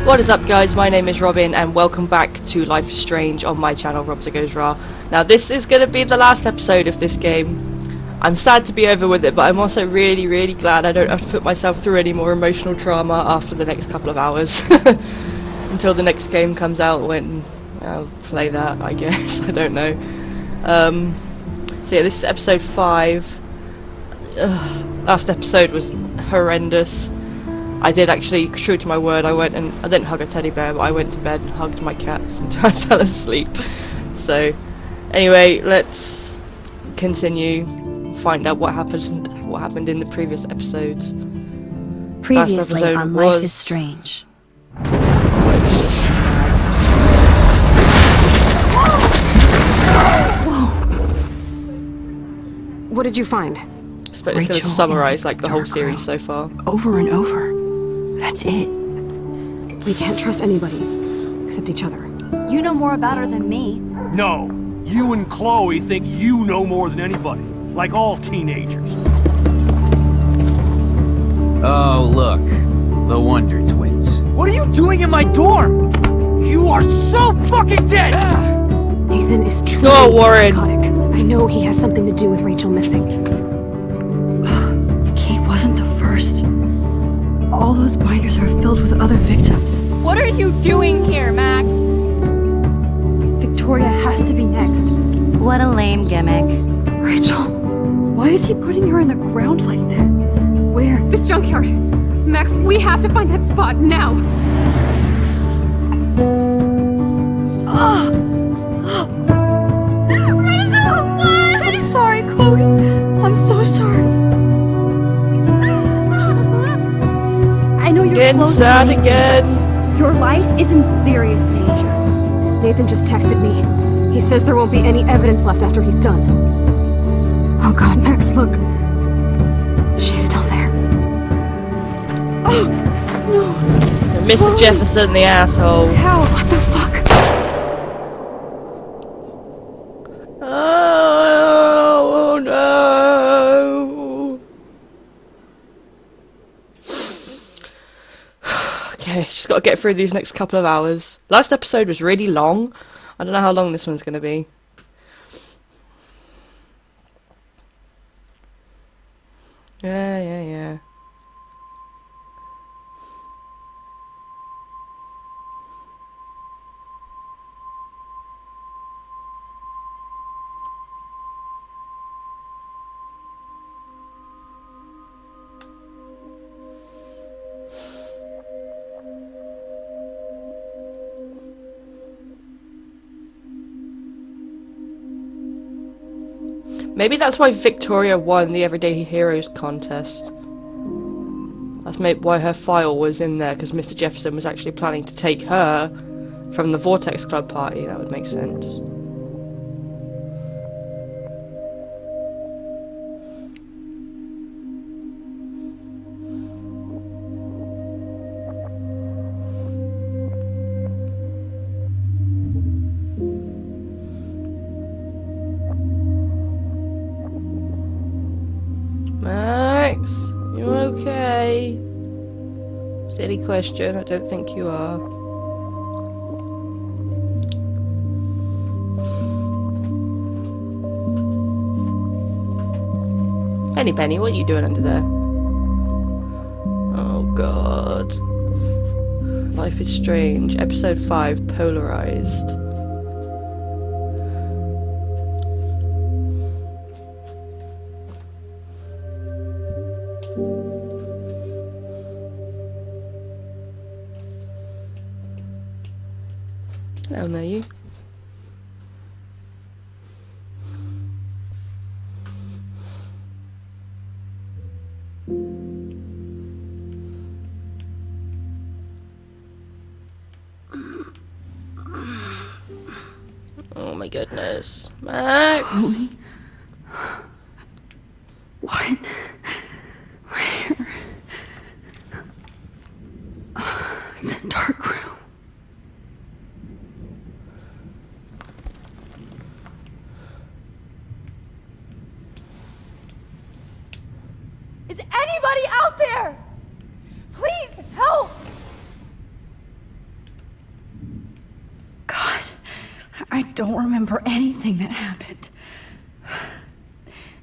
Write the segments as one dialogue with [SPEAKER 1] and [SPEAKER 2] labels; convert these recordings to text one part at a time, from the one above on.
[SPEAKER 1] What is up, guys? My name is Robin and welcome back to Life is Strange on my channel, RobzarrGoesRawr. Now this is going to be the last episode of this game. I'm sad to be over with it, but I'm also really glad I don't have to put myself through any more emotional trauma after the next couple of hours. Until the next game comes out, when I'll play that, I guess. I don't know. So yeah, this is episode 5. Last episode was horrendous. I did actually, true to my word, I didn't hug a teddy bear, but I went to bed and hugged my cats until I fell asleep. So, anyway, let's continue, find out what happened in the previous episodes.
[SPEAKER 2] Previously
[SPEAKER 1] Last episode
[SPEAKER 2] on
[SPEAKER 1] was...
[SPEAKER 2] Life is Strange.
[SPEAKER 1] Oh, it was just mad.
[SPEAKER 3] Whoa! What did you find?
[SPEAKER 1] I expect it's going to summarize like the whole series so far.
[SPEAKER 3] Over and over. That's it. We can't trust anybody except each other.
[SPEAKER 2] You know more about her than me.
[SPEAKER 4] No, you and Chloe think you know more than anybody, like all teenagers.
[SPEAKER 5] Oh, look, the Wonder Twins.
[SPEAKER 4] What are you doing in my dorm? You are so fucking dead!
[SPEAKER 3] Nathan is truly
[SPEAKER 1] Warren.
[SPEAKER 3] psychotic. I know he has something to do with Rachel missing. Kate wasn't the first. All those binders are filled with other victims.
[SPEAKER 6] What are you doing here, Max?
[SPEAKER 3] Victoria has to be next.
[SPEAKER 2] What a lame gimmick.
[SPEAKER 3] Rachel, why is he putting her in the ground like that? Where?
[SPEAKER 6] The junkyard. Max, we have to find that spot now.
[SPEAKER 3] Rachel, why? I'm sorry, Chloe. I'm so sorry. I know you're
[SPEAKER 1] Getting
[SPEAKER 3] close
[SPEAKER 1] sad
[SPEAKER 3] to me.
[SPEAKER 1] again.
[SPEAKER 3] Your life is in serious danger. Nathan just texted me. He says there won't be any evidence left after he's done. Oh God, Max, look. She's still there. Oh, no.
[SPEAKER 1] Mr.
[SPEAKER 3] Chloe.
[SPEAKER 1] Jefferson, the asshole.
[SPEAKER 3] How? What the fuck?
[SPEAKER 1] Oh no. Okay, just got to get through these next couple of hours. Last episode was really long. I don't know how long this one's going to be. Yeah. Maybe that's why Victoria won the Everyday Heroes contest. That's maybe why her file was in there, because Mr. Jefferson was actually planning to take her from the Vortex Club party. That would make sense. Max, you okay? Silly question, I don't think you are. Penny, what are you doing under there? Oh God. Life is Strange, episode 5, Polarized. Down there, you. Oh my goodness, Max.
[SPEAKER 3] What? Where? It's a dark room.
[SPEAKER 6] Is anybody out there? Please help!
[SPEAKER 7] I don't remember anything that happened.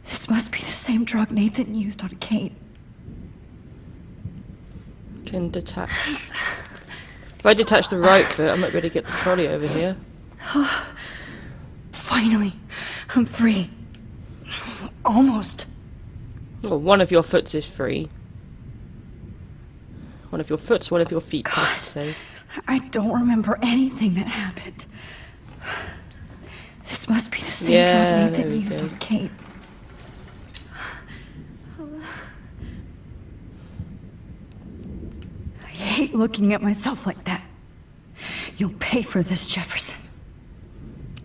[SPEAKER 7] This must be the same drug Nathan used on Kate.
[SPEAKER 1] Can detach. If I detach the right foot, I might be able to get the trolley over here.
[SPEAKER 7] Finally, I'm free. Almost.
[SPEAKER 1] Well, one of your foots is free. One of your foots, one of your feet, I should say.
[SPEAKER 7] I don't remember anything that happened. This must be the same
[SPEAKER 1] Yeah,
[SPEAKER 7] drug
[SPEAKER 1] there we
[SPEAKER 7] Nathan used
[SPEAKER 1] go.
[SPEAKER 7] on Kate. I hate looking at myself like that. You'll pay for this, Jefferson.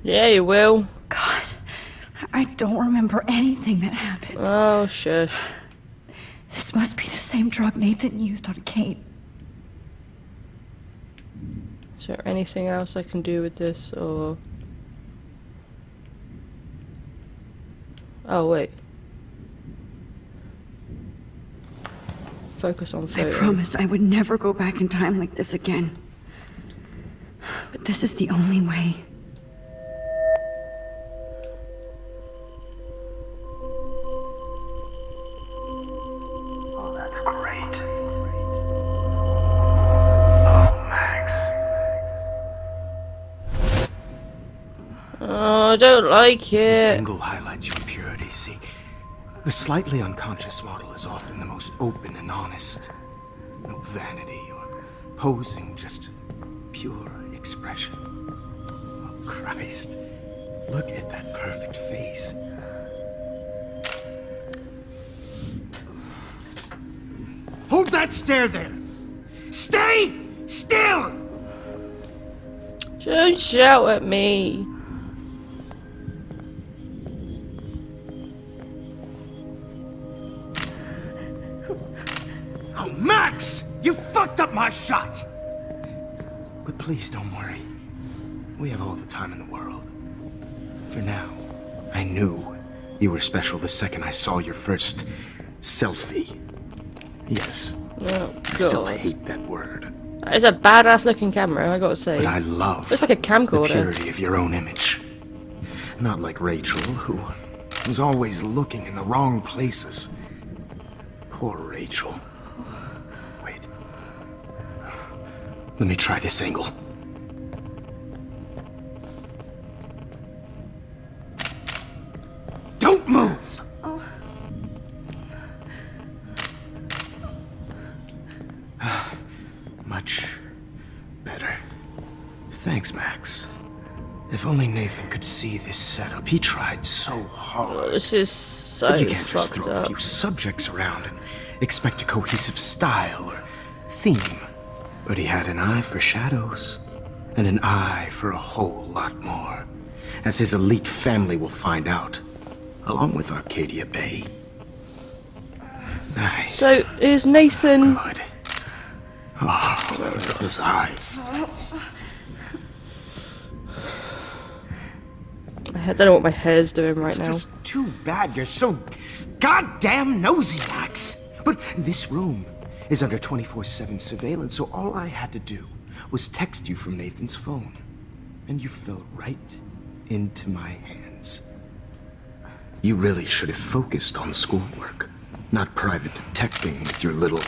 [SPEAKER 1] Yeah, you will.
[SPEAKER 7] God, I don't remember anything that happened.
[SPEAKER 1] Oh, shush.
[SPEAKER 7] This must be the same drug Nathan used on Kate.
[SPEAKER 1] Is there anything else I can do with this, or... Oh, wait. Focus on
[SPEAKER 7] I
[SPEAKER 1] photo.
[SPEAKER 7] promised I would never go back in time like this again. But this is the only way.
[SPEAKER 8] Oh, that's great. Oh, Max.
[SPEAKER 1] Oh, I don't like
[SPEAKER 9] This
[SPEAKER 1] it.
[SPEAKER 9] angle highlights your purity, see? The slightly unconscious model is often the most open and honest. No vanity or posing, just pure expression. Oh, Christ. Look at that perfect face. Hold that stare there! Stay still!
[SPEAKER 1] Don't shout at me.
[SPEAKER 9] Oh, Max! You fucked up my shot! But please don't worry. We have all the time in the world. For now, I knew you were special the second I saw your first selfie. Yes,
[SPEAKER 1] Oh,
[SPEAKER 9] I still
[SPEAKER 1] God.
[SPEAKER 9] hate that word.
[SPEAKER 1] It's a badass looking camera, I gotta say.
[SPEAKER 9] But I love
[SPEAKER 1] It's like a
[SPEAKER 9] the
[SPEAKER 1] camcorder.
[SPEAKER 9] purity of your own image. Not like Rachel, who was always looking in the wrong places. Poor Rachel. Wait. Let me try this angle. Don't move! Much better. Thanks, Max. If only Nathan could see this setup. He tried so hard.
[SPEAKER 1] This is so
[SPEAKER 9] But you can't just
[SPEAKER 1] fucked
[SPEAKER 9] throw a
[SPEAKER 1] up.
[SPEAKER 9] few subjects around and expect a cohesive style or theme. But he had an eye for shadows, and an eye for a whole lot more, as his elite family will find out, along with Arcadia Bay. Nice.
[SPEAKER 1] So, is Nathan...
[SPEAKER 9] Good. Oh, look at his eyes.
[SPEAKER 1] I don't know what my hair's doing right
[SPEAKER 9] It's
[SPEAKER 1] now.
[SPEAKER 9] just too bad you're so goddamn nosy, Max. But this room is under 24/7 surveillance, so all I had to do was text you from Nathan's phone. And you fell right into my hands. You really should have focused on schoolwork, not private detecting with your little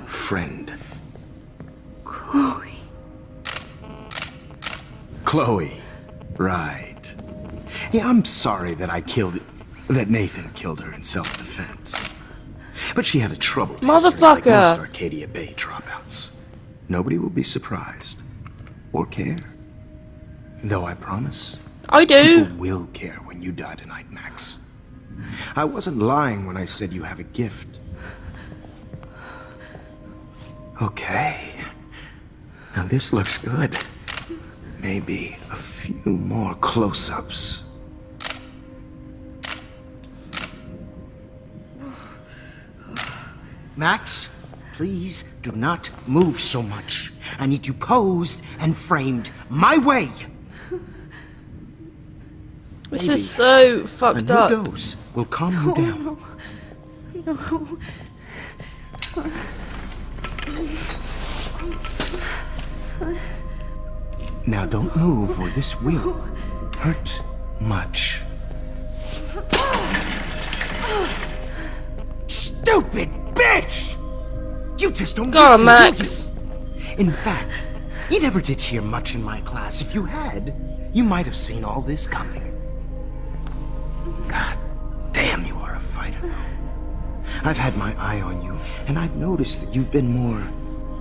[SPEAKER 9] friend.
[SPEAKER 7] Chloe.
[SPEAKER 9] Chloe. Right. Yeah, I'm sorry that that Nathan killed her in self-defense. But she had a troubled history like
[SPEAKER 1] Motherfucker.
[SPEAKER 9] most Arcadia Bay dropouts. Nobody will be surprised. Or care. Though I promise,
[SPEAKER 1] I do.
[SPEAKER 9] people will care when you die tonight, Max. I wasn't lying when I said you have a gift. Okay. Now this looks good. Maybe a few more close-ups. Max, please do not move so much. I need you posed and framed my way.
[SPEAKER 1] This
[SPEAKER 9] Maybe
[SPEAKER 1] is so
[SPEAKER 9] A
[SPEAKER 1] fucked
[SPEAKER 9] new
[SPEAKER 1] up.
[SPEAKER 9] dose will calm you down. Now don't move or this will hurt much. Stupid bitch! You just don't
[SPEAKER 1] Go on,
[SPEAKER 9] listen,
[SPEAKER 1] Max.
[SPEAKER 9] do you? In fact, you never did hear much in my class. If you had, you might have seen all this coming. God damn, you are a fighter, though. I've had my eye on you, and I've noticed that you've been more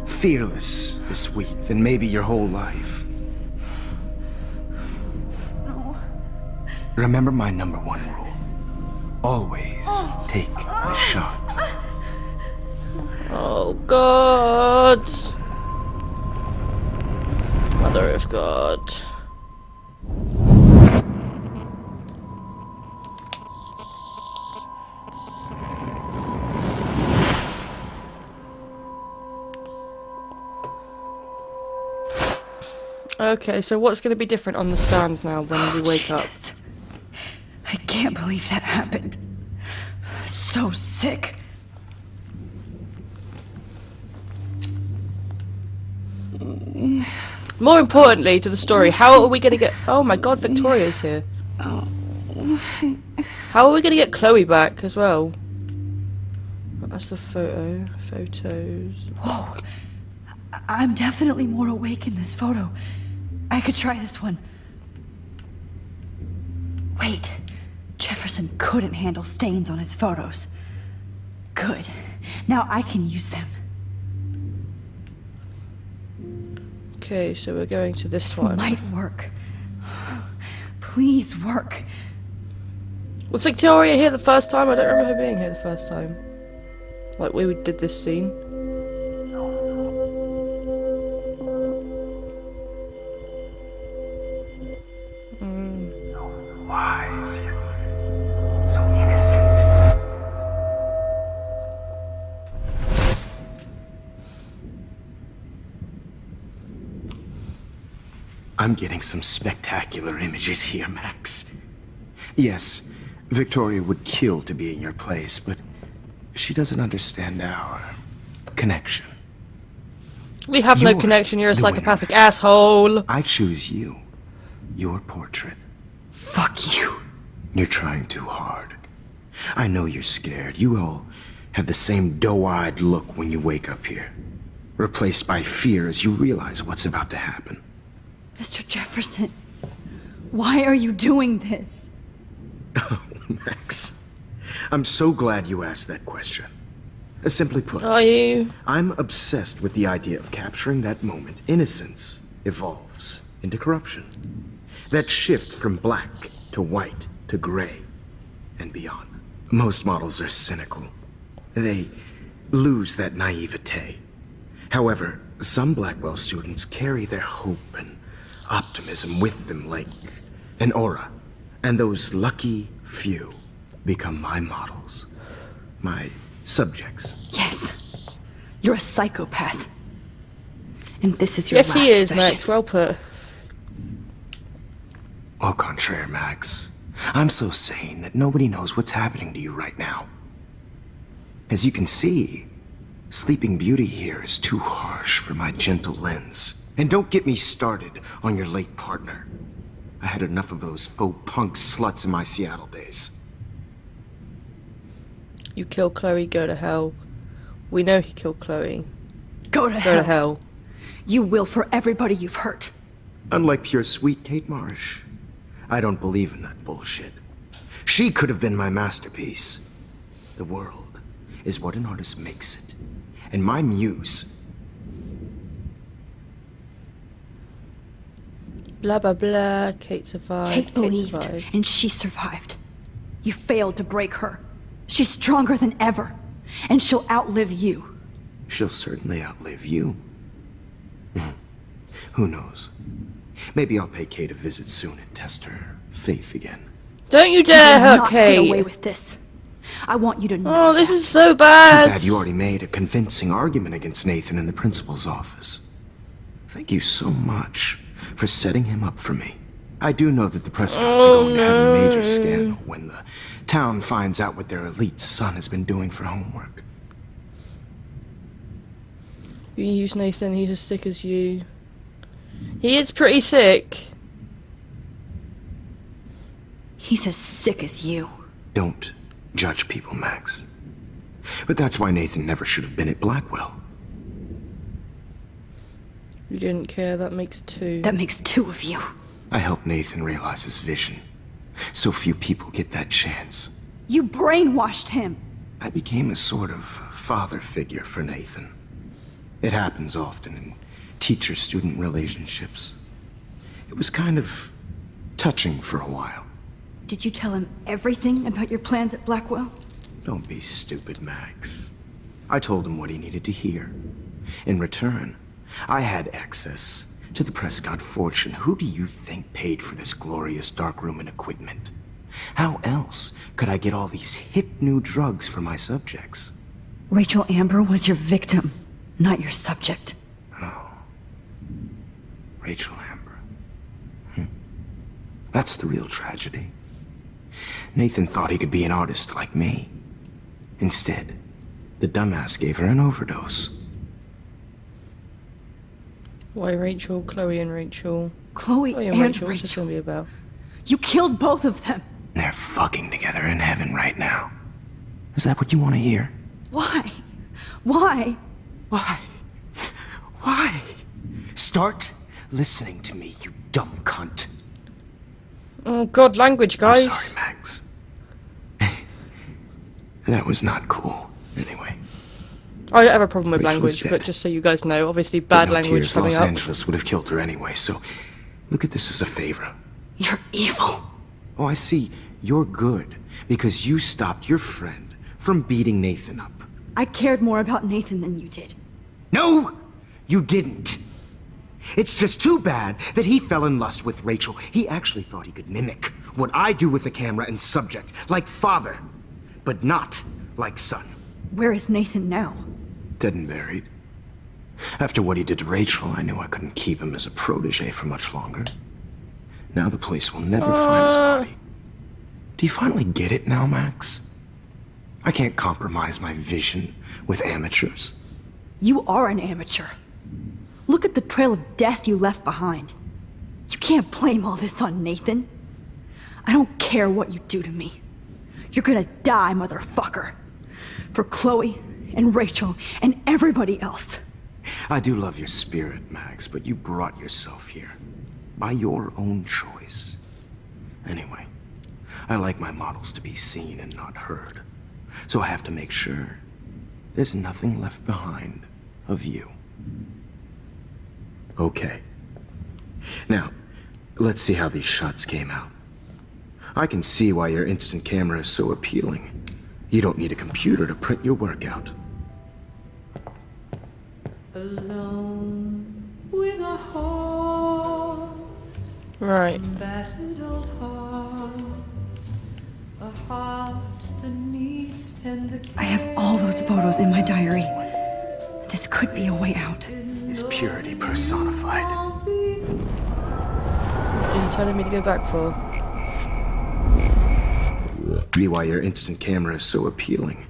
[SPEAKER 9] fearless this week than maybe your whole life.
[SPEAKER 7] No.
[SPEAKER 9] Remember my #1 rule. Always take a shot.
[SPEAKER 1] Oh God. Mother of God. Okay, so what's going to be different on the stand now when we wake up?
[SPEAKER 7] Jesus. I can't believe that happened. So sick.
[SPEAKER 1] More importantly to the story, how are we going to get... Oh my God, Victoria's here. How are we going to get Chloe back as well? That's the photos.
[SPEAKER 7] Whoa. I'm definitely more awake in this photo. I could try this one. Wait. Jefferson couldn't handle stains on his photos. Good. Now I can use them.
[SPEAKER 1] Okay, so we're going to this one.
[SPEAKER 7] Might work. Please work.
[SPEAKER 1] Was Victoria here the first time? I don't remember her being here the first time. Like we did this scene.
[SPEAKER 8] Wise, yet so innocent.
[SPEAKER 9] I'm getting some spectacular images here, Max. Yes, Victoria would kill to be in your place, but she doesn't understand our connection.
[SPEAKER 1] We have no
[SPEAKER 9] You're
[SPEAKER 1] connection, you're a
[SPEAKER 9] the
[SPEAKER 1] psychopathic
[SPEAKER 9] winner.
[SPEAKER 1] asshole.
[SPEAKER 9] I choose you. Your portrait.
[SPEAKER 7] Fuck you.
[SPEAKER 9] You're trying too hard. I know you're scared. You all have the same doe-eyed look when you wake up here. Replaced by fear as you realize what's about to happen.
[SPEAKER 7] Mr. Jefferson, why are you doing this?
[SPEAKER 9] Oh, Max. I'm so glad you asked that question. Simply put,
[SPEAKER 1] Are you?
[SPEAKER 9] I'm obsessed with the idea of capturing that moment. Innocence evolves into corruption. That shift from black to white to gray and beyond. Most models are cynical. They lose that naivete. However, some Blackwell students carry their hope and optimism with them like an aura. And those lucky few become my models. My subjects.
[SPEAKER 7] Yes. You're a psychopath. And this is your
[SPEAKER 1] Yes,
[SPEAKER 7] last
[SPEAKER 1] he is,
[SPEAKER 7] session.
[SPEAKER 1] Max. Well put.
[SPEAKER 9] Au contraire, Max. I'm so sane that nobody knows what's happening to you right now. As you can see, Sleeping Beauty here is too harsh for my gentle lens. And don't get me started on your late partner. I had enough of those faux punk sluts in my Seattle days.
[SPEAKER 1] You kill Chloe, go to hell. We know he killed Chloe.
[SPEAKER 7] Go to
[SPEAKER 1] Go
[SPEAKER 7] hell.
[SPEAKER 1] to hell.
[SPEAKER 7] You will for everybody you've hurt.
[SPEAKER 9] Unlike pure sweet Kate Marsh, I don't believe in that bullshit. She could have been my masterpiece. The world is what an artist makes it. And my muse...
[SPEAKER 1] Blah blah blah. Kate survived.
[SPEAKER 7] Kate believed,
[SPEAKER 1] survived.
[SPEAKER 7] and she survived. You failed to break her. She's stronger than ever, and she'll outlive you.
[SPEAKER 9] She'll certainly outlive you. Who knows? Maybe I'll pay Kate a visit soon and test her faith again.
[SPEAKER 1] Don't you
[SPEAKER 7] You
[SPEAKER 1] dare
[SPEAKER 7] will
[SPEAKER 1] hurt
[SPEAKER 7] not get away
[SPEAKER 1] Kate.
[SPEAKER 7] with this. I want you to know
[SPEAKER 1] Oh, this
[SPEAKER 7] that.
[SPEAKER 1] is so
[SPEAKER 9] Too
[SPEAKER 1] bad.
[SPEAKER 9] bad you already made a convincing argument against Nathan in the principal's office. Thank you so much for setting him up for me. I do know that the Prescotts are going to have a major scandal when the town finds out what their elite son has been doing for homework.
[SPEAKER 1] You use Nathan, he's as sick as you. He is pretty sick.
[SPEAKER 7] He's as sick as you.
[SPEAKER 9] Don't judge people, Max. But that's why Nathan never should have been at Blackwell.
[SPEAKER 1] You didn't care, that makes two.
[SPEAKER 7] That makes two of you.
[SPEAKER 9] I helped Nathan realize his vision. So few people get that chance.
[SPEAKER 7] You brainwashed him.
[SPEAKER 9] I became a sort of father figure for Nathan. It happens often in teacher-student relationships. It was kind of touching for a while.
[SPEAKER 7] Did you tell him everything about your plans at Blackwell?
[SPEAKER 9] Don't be stupid, Max. I told him what he needed to hear. In return, I had access to the Prescott fortune. Who do you think paid for this glorious darkroom and equipment? How else could I get all these hip new drugs for my subjects?
[SPEAKER 7] Rachel Amber was your victim, not your subject.
[SPEAKER 9] Oh. Rachel Amber. That's the real tragedy. Nathan thought he could be an artist like me. Instead, the dumbass gave her an overdose.
[SPEAKER 1] Why Rachel? Chloe and Rachel.
[SPEAKER 7] Chloe
[SPEAKER 1] Chloe
[SPEAKER 7] and
[SPEAKER 1] Rachel, what's this
[SPEAKER 7] Rachel.
[SPEAKER 1] gonna be about?
[SPEAKER 7] You killed both of them.
[SPEAKER 9] They're fucking together in heaven right now. Is that what you want to hear?
[SPEAKER 7] Why? Why?
[SPEAKER 9] Why? Why? Start listening to me, you dumb cunt.
[SPEAKER 1] Oh god, language,
[SPEAKER 9] I'm
[SPEAKER 1] guys.
[SPEAKER 9] sorry, Max. That was not cool. Anyway.
[SPEAKER 1] I don't have a problem with
[SPEAKER 9] Rachel
[SPEAKER 1] language,
[SPEAKER 9] is
[SPEAKER 1] but
[SPEAKER 9] dead.
[SPEAKER 1] just so you guys know, obviously
[SPEAKER 9] But
[SPEAKER 1] bad
[SPEAKER 9] no
[SPEAKER 1] language
[SPEAKER 9] tears,
[SPEAKER 1] coming
[SPEAKER 9] Los
[SPEAKER 1] up.
[SPEAKER 9] Angeles would have killed her anyway, so look at this as a favor.
[SPEAKER 7] You're evil.
[SPEAKER 9] Oh, I see. You're good because you stopped your friend from beating Nathan up.
[SPEAKER 7] I cared more about Nathan than you did.
[SPEAKER 9] No, you didn't. It's just too bad that he fell in lust with Rachel. He actually thought he could mimic what I do with the camera and subject, like father, but not like son.
[SPEAKER 7] Where is Nathan now?
[SPEAKER 9] Dead and buried. After what he did to Rachel, I knew I couldn't keep him as a protege for much longer. Now the police will never find his body. Do you finally get it now, Max? I can't compromise my vision with amateurs.
[SPEAKER 7] You are an amateur. Look at the trail of death you left behind. You can't blame all this on Nathan. I don't care what you do to me. You're gonna die, motherfucker. For Chloe and Rachel and everybody else.
[SPEAKER 9] I do love your spirit, Max, but you brought yourself here. By your own choice. Anyway, I like my models to be seen and not heard. So I have to make sure there's nothing left behind of you. Okay. Now, let's see how these shots came out. I can see why your instant camera is so appealing. You don't need a computer to print your work out.
[SPEAKER 10] Alone with a heart,
[SPEAKER 1] Right.
[SPEAKER 10] battered old heart, a heart that needs tender care.
[SPEAKER 7] I have all those photos in my diary. This could be a way out.
[SPEAKER 9] Is purity personified.
[SPEAKER 1] What are you telling me to go back for?
[SPEAKER 9] See why your instant camera is so appealing.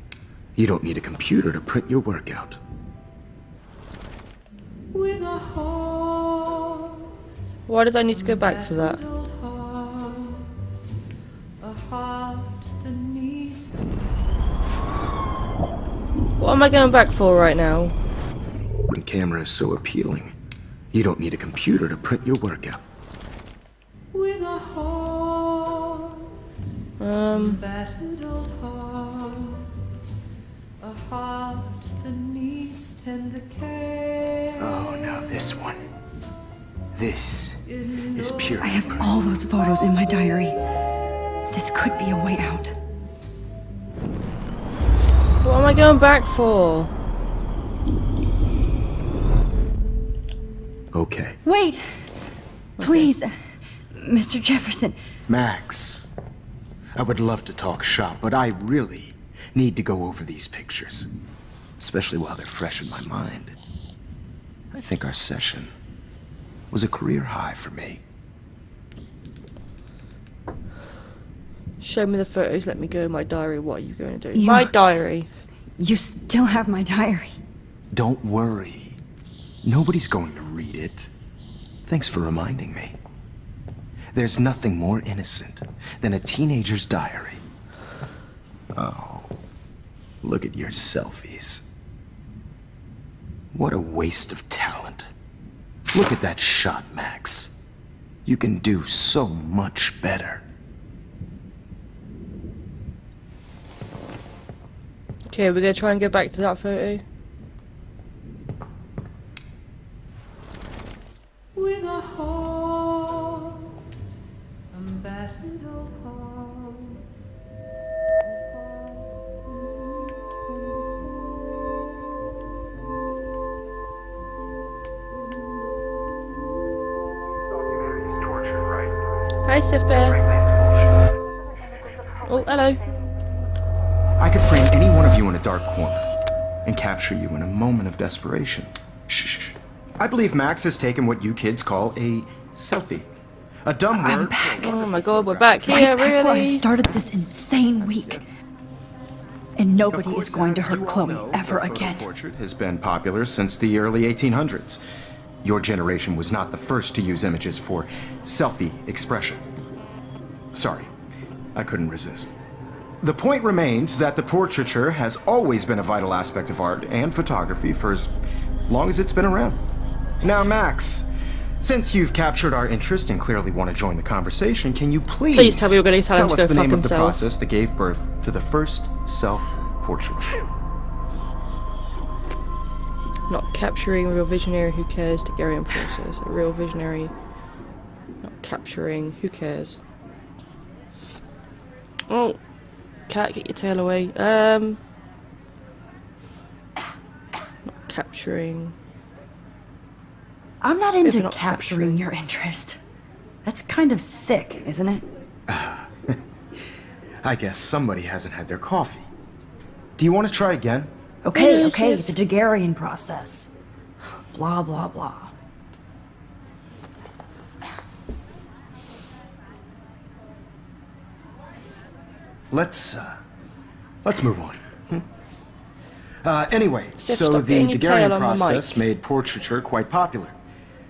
[SPEAKER 9] You don't need a computer to print your work out.
[SPEAKER 10] With a heart,
[SPEAKER 1] Why did I need to go back for that?
[SPEAKER 10] old heart, a heart that needs
[SPEAKER 1] What am I going back for right now?
[SPEAKER 9] When camera is so appealing, you don't need a computer to print your work out.
[SPEAKER 10] with a heart, battered old heart, a heart that needs tender care.
[SPEAKER 9] Oh, now this one. This is pure.
[SPEAKER 7] I have all those photos in my diary. This could be a way out.
[SPEAKER 1] What am I going back for?
[SPEAKER 9] Okay.
[SPEAKER 7] Wait! Please, Mr. Jefferson.
[SPEAKER 9] Max, I would love to talk shop, but I really need to go over these pictures. Especially while they're fresh in my mind. I think our session was a career high for me.
[SPEAKER 1] Show me the photos, let me go in my diary. What are you going to do?
[SPEAKER 7] You-
[SPEAKER 1] My diary.
[SPEAKER 7] You still have my diary.
[SPEAKER 9] Don't worry. Nobody's going to read it. Thanks for reminding me. There's nothing more innocent than a teenager's diary. Oh, look at your selfies. What a waste of talent. Look at that shot, Max. You can do so much better.
[SPEAKER 1] Okay, we're gonna try and go back to that photo.
[SPEAKER 10] with a heart, a battered old heart.
[SPEAKER 8] Humanity's tortured, right?
[SPEAKER 1] Hi, Sif Bear. Oh, hello.
[SPEAKER 9] I could frame any one of you in a dark corner and capture you in a moment of desperation. Shh. I believe Max has taken what you kids call a selfie. A dumb
[SPEAKER 7] I'm
[SPEAKER 9] word.
[SPEAKER 7] back.
[SPEAKER 1] Oh my god, we're back
[SPEAKER 7] Right
[SPEAKER 1] here,
[SPEAKER 7] back where I
[SPEAKER 1] really?
[SPEAKER 7] started this insane week. And nobody is going to hurt Chloe ever again.
[SPEAKER 9] The portrait has been popular since the early 1800s. Your generation was not the first to use images for selfie expression. Sorry, I couldn't resist. The point remains that the portraiture has always been a vital aspect of art and photography for as long as it's been around. Now, Max, since you've captured our interest and clearly want to join the conversation, can you
[SPEAKER 1] Please tell me you're gonna tell him to
[SPEAKER 9] us
[SPEAKER 1] go
[SPEAKER 9] the
[SPEAKER 1] fuck
[SPEAKER 9] name of the
[SPEAKER 1] himself.
[SPEAKER 9] process that gave birth to the first self-portrait?
[SPEAKER 1] Not capturing a real visionary, who cares? Daguerrean process. A real visionary. Not capturing, who cares? Oh, cat, get your tail away. Not capturing.
[SPEAKER 7] I'm not
[SPEAKER 1] Maybe
[SPEAKER 7] into
[SPEAKER 1] not
[SPEAKER 7] capturing your interest. That's kind of sick, isn't it?
[SPEAKER 9] I guess somebody hasn't had their coffee. Do you want to try again?
[SPEAKER 7] Okay,
[SPEAKER 1] Yes,
[SPEAKER 7] okay,
[SPEAKER 1] yes.
[SPEAKER 7] the Daguerrean process. Blah, blah, blah.
[SPEAKER 9] Let's move on. Anyway,
[SPEAKER 1] Sif,
[SPEAKER 9] so
[SPEAKER 1] stop
[SPEAKER 9] the
[SPEAKER 1] getting your
[SPEAKER 9] Daguerrean
[SPEAKER 1] tail on my
[SPEAKER 9] process
[SPEAKER 1] mic.
[SPEAKER 9] made portraiture quite popular,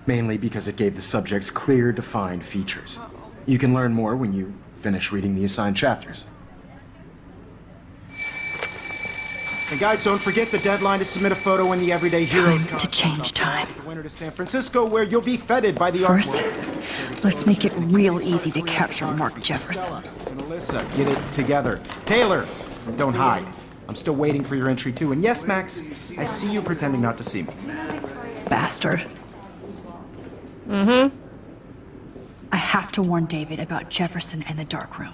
[SPEAKER 9] mainly because it gave the subjects clear, defined features. You can learn more when you finish reading the assigned chapters. And guys, don't forget the deadline to submit a photo in the Everyday Heroes
[SPEAKER 7] Time to change time.
[SPEAKER 9] The winter to San Francisco, where you'll be feted by the art
[SPEAKER 7] First,
[SPEAKER 9] world.
[SPEAKER 7] let's make it real easy to capture Mark Jefferson.
[SPEAKER 9] And Alyssa, get it together. Taylor, don't hide. I'm still waiting for your entry too. And yes, Max, I see you pretending not to see me.
[SPEAKER 7] Bastard. I have to warn David about Jefferson and the dark room.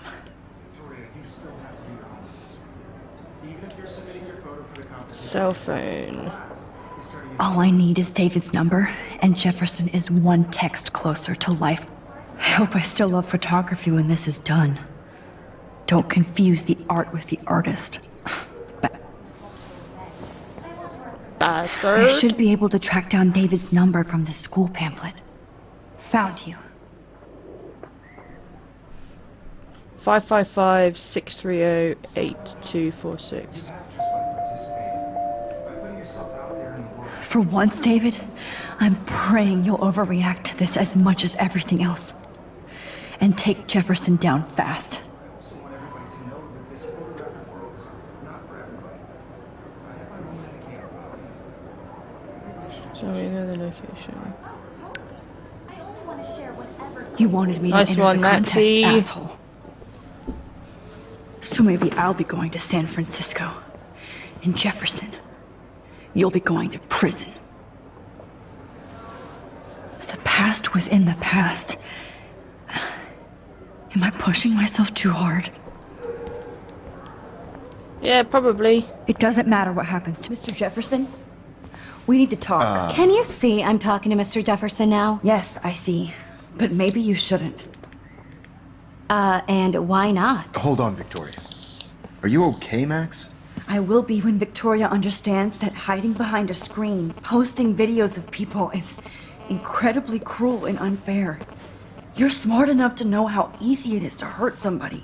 [SPEAKER 1] Cell phone.
[SPEAKER 7] All I need is David's number, and Jefferson is one text closer to life. I hope I still love photography when this is done. Don't confuse the art with the artist. I
[SPEAKER 1] Bastard.
[SPEAKER 7] should be able to track down David's number from the school pamphlet. Found you.
[SPEAKER 1] 555-630-8246.
[SPEAKER 7] For once, David, I'm praying you'll overreact to this as much as everything else. And take Jefferson down fast.
[SPEAKER 1] So we know the location.
[SPEAKER 7] You wanted me
[SPEAKER 1] Nice
[SPEAKER 7] to enter
[SPEAKER 1] one,
[SPEAKER 7] the context,
[SPEAKER 1] Maxie.
[SPEAKER 7] asshole. So maybe I'll be going to San Francisco. And Jefferson, you'll be going to prison. The past within the past. Am I pushing myself too hard?
[SPEAKER 1] Yeah, probably.
[SPEAKER 7] It doesn't matter what happens to Mr. Jefferson. We need to talk.
[SPEAKER 2] Can you see I'm talking to Mr. Jefferson now?
[SPEAKER 7] Yes, I see. But maybe you shouldn't.
[SPEAKER 2] And why not?
[SPEAKER 9] Hold on, Victoria. Are you okay, Max?
[SPEAKER 7] I will be when Victoria understands that hiding behind a screen, posting videos of people is incredibly cruel and unfair. You're smart enough to know how easy it is to hurt somebody,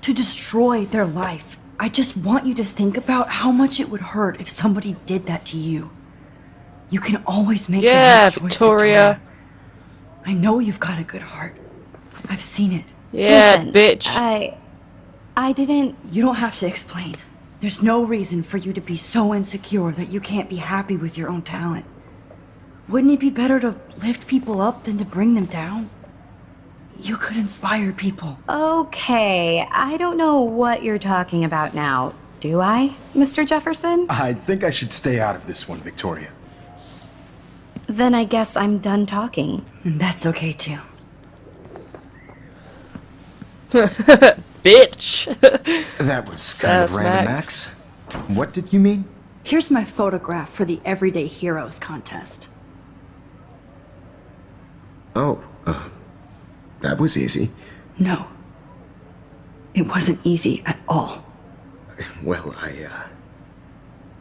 [SPEAKER 7] to destroy their life. I just want you to think about how much it would hurt if somebody did that to you. You can always make the
[SPEAKER 1] Yeah,
[SPEAKER 7] right choice,
[SPEAKER 1] Victoria.
[SPEAKER 7] I know you've got a good heart. I've seen it.
[SPEAKER 1] Yeah,
[SPEAKER 2] Listen,
[SPEAKER 1] bitch.
[SPEAKER 2] I didn't...
[SPEAKER 7] You don't have to explain. There's no reason for you to be so insecure that you can't be happy with your own talent. Wouldn't it be better to lift people up than to bring them down? You could inspire people.
[SPEAKER 2] Okay, I don't know what you're talking about now. Do I, Mr. Jefferson?
[SPEAKER 11] I think I should stay out of this one, Victoria.
[SPEAKER 2] Then I guess I'm done talking.
[SPEAKER 7] And that's okay too.
[SPEAKER 1] Bitch.
[SPEAKER 9] That was kind of
[SPEAKER 1] Sass
[SPEAKER 9] random,
[SPEAKER 1] Max.
[SPEAKER 9] Max. What did you mean?
[SPEAKER 7] Here's my photograph for the Everyday Heroes contest.
[SPEAKER 9] Oh, that was easy.
[SPEAKER 7] No. It wasn't easy at all.
[SPEAKER 9] Well,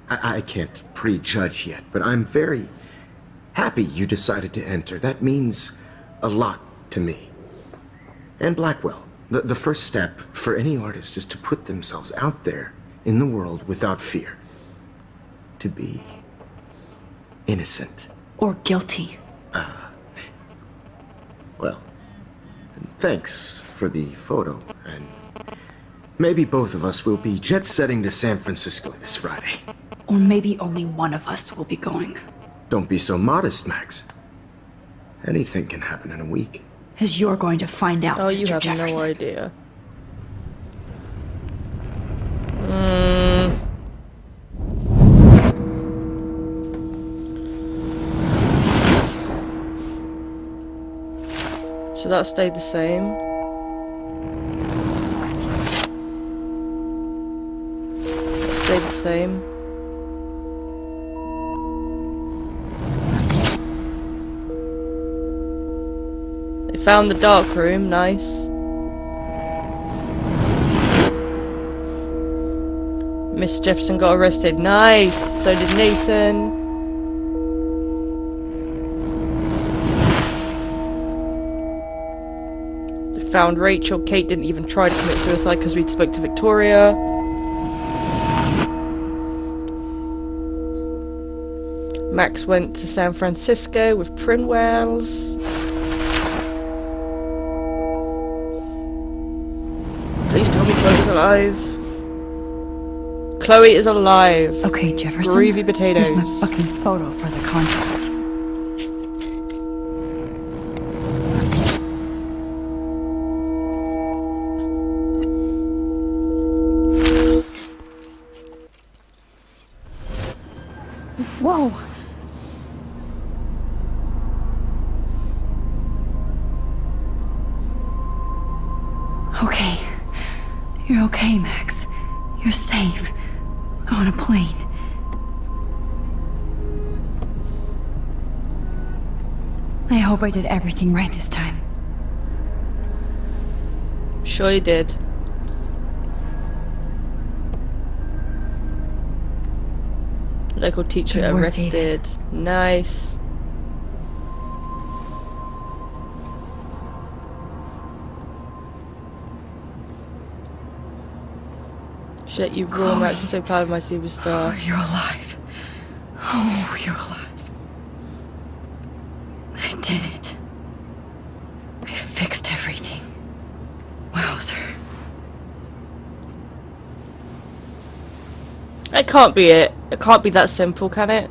[SPEAKER 9] I can't prejudge yet, but I'm very happy you decided to enter. That means a lot to me. And Blackwell. The first step for any artist is to put themselves out there in the world without fear. To be innocent.
[SPEAKER 7] Or guilty.
[SPEAKER 9] Well, thanks for the photo, and maybe both of us will be jet-setting to San Francisco this Friday.
[SPEAKER 7] Or maybe only one of us will be going.
[SPEAKER 9] Don't be so modest, Max. Anything can happen in a week.
[SPEAKER 7] As you're going to find out,
[SPEAKER 1] Oh, you
[SPEAKER 7] Mr.
[SPEAKER 1] have
[SPEAKER 7] Jefferson.
[SPEAKER 1] no idea. So that stayed the same. That stayed the same. They found the dark room, nice. Miss Jefferson got arrested, nice! So did Nathan. Found Rachel. Kate didn't even try to commit suicide because we'd spoke to Victoria. Max went to San Francisco with Prinwells. Please tell me Chloe's alive. Chloe is alive.
[SPEAKER 7] Okay, Jefferson.
[SPEAKER 1] Groovy potatoes.
[SPEAKER 7] Here's my fucking photo for the contest. Whoa! Okay. You're okay, Max. You're safe. On a plane. I hope I did everything right this time.
[SPEAKER 1] Sure you did. Local teacher
[SPEAKER 7] Good work,
[SPEAKER 1] arrested.
[SPEAKER 7] David.
[SPEAKER 1] Nice. Shit, you raw, Max. I'm so proud of my superstar.
[SPEAKER 7] Oh, you're alive. Oh, you're alive. I did it. I fixed everything. Wowzer.
[SPEAKER 1] It can't be it. It can't be that simple, can it?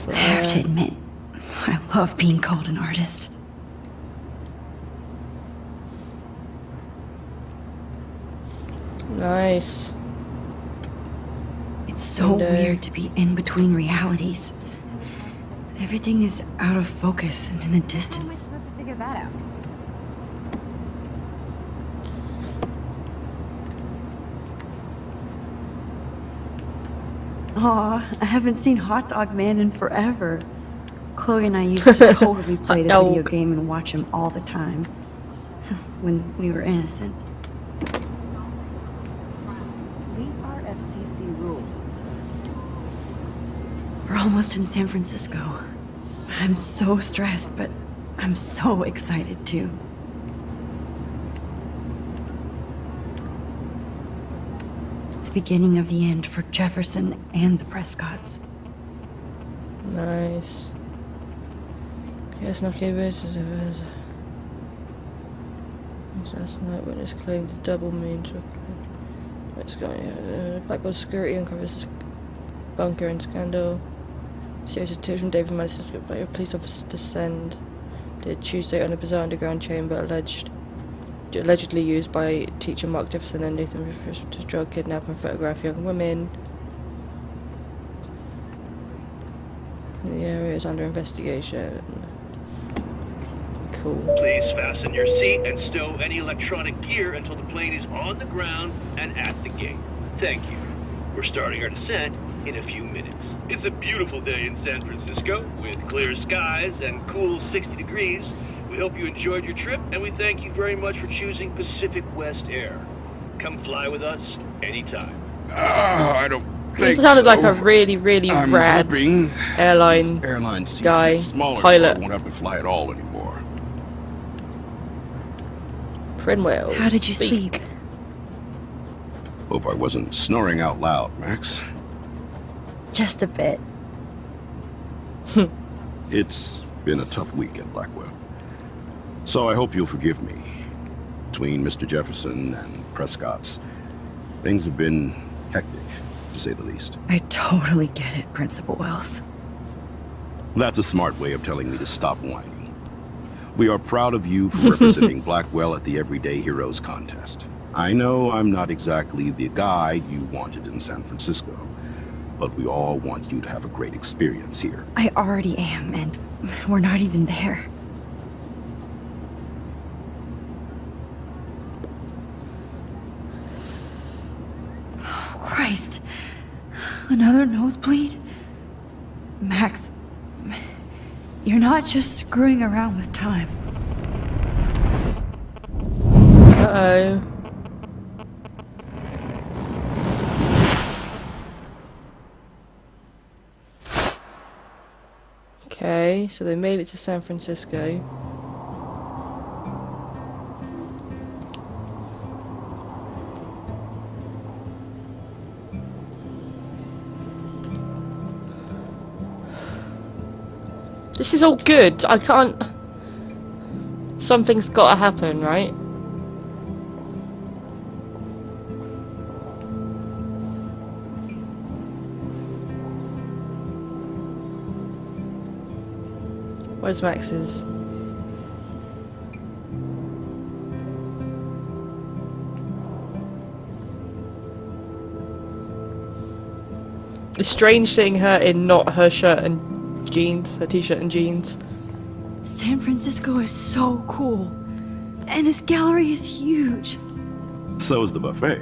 [SPEAKER 7] I have to admit, I love being called an artist.
[SPEAKER 1] Nice.
[SPEAKER 7] It's so
[SPEAKER 1] And,
[SPEAKER 7] weird to be in between realities. Everything is out of focus and in the distance.
[SPEAKER 3] Supposed to figure that out.
[SPEAKER 7] Aw, I haven't seen Hot Dog Man in forever. Chloe and I used to totally play the
[SPEAKER 1] Hot
[SPEAKER 7] video
[SPEAKER 1] dog.
[SPEAKER 7] game and watch him all the time. When we were innocent.
[SPEAKER 10] These are FCC rules.
[SPEAKER 7] We're almost in San Francisco. I'm so stressed, but I'm so excited too.
[SPEAKER 2] beginning of the end for Jefferson and the Prescotts.
[SPEAKER 1] Nice. Yes, not capable. Last night, witness claimed the double mean chocolate. What's going on? Blackwell security uncovers this bunker and scandal. Serious tips from David Madison by your police officers descend. Did Tuesday on a bizarre underground chamber allegedly used by teacher Mark Jefferson and Nathan to drug, kidnap, and photograph young women. The area is under investigation. Cool.
[SPEAKER 12] Please fasten your seat and stow any electronic gear until the plane is on the ground and at the gate. Thank you. We're starting our descent in a few minutes. It's a beautiful day in San Francisco with clear skies and cool 60 degrees. We hope you enjoyed your trip, and we thank you very much for choosing Pacific West Air. Come fly with us anytime.
[SPEAKER 13] I don't think
[SPEAKER 1] This sounded
[SPEAKER 13] so.
[SPEAKER 1] like a really, really
[SPEAKER 13] I'm
[SPEAKER 1] rad
[SPEAKER 13] hoping
[SPEAKER 1] airline
[SPEAKER 13] seats
[SPEAKER 1] guy,
[SPEAKER 13] get smaller,
[SPEAKER 1] pilot.
[SPEAKER 13] so I won't have to fly at all anymore.
[SPEAKER 1] Prinwell.
[SPEAKER 2] How did you sleep?
[SPEAKER 13] Hope I wasn't snoring out loud, Max.
[SPEAKER 2] Just a bit.
[SPEAKER 13] It's been a tough week at Blackwell. So I hope you'll forgive me. Between Mr. Jefferson and Prescott's, things have been hectic, to say the least.
[SPEAKER 2] I totally get it, Principal Wells.
[SPEAKER 13] That's a smart way of telling me to stop whining. We are proud of you for representing Blackwell at the Everyday Heroes contest. I know I'm not exactly the guy you wanted in San Francisco, but we all want you to have a great experience here.
[SPEAKER 2] I already am, and we're not even there. Oh, Christ. Another nosebleed? Max, you're not just screwing around with time.
[SPEAKER 1] Uh-oh. Okay, so they made it to San Francisco. This is all good. I can't... Something's gotta happen, right? Where's Max's? It's strange seeing her in not her shirt and jeans, her t-shirt and jeans.
[SPEAKER 7] San Francisco is so cool. And this gallery is huge.
[SPEAKER 13] So is the buffet.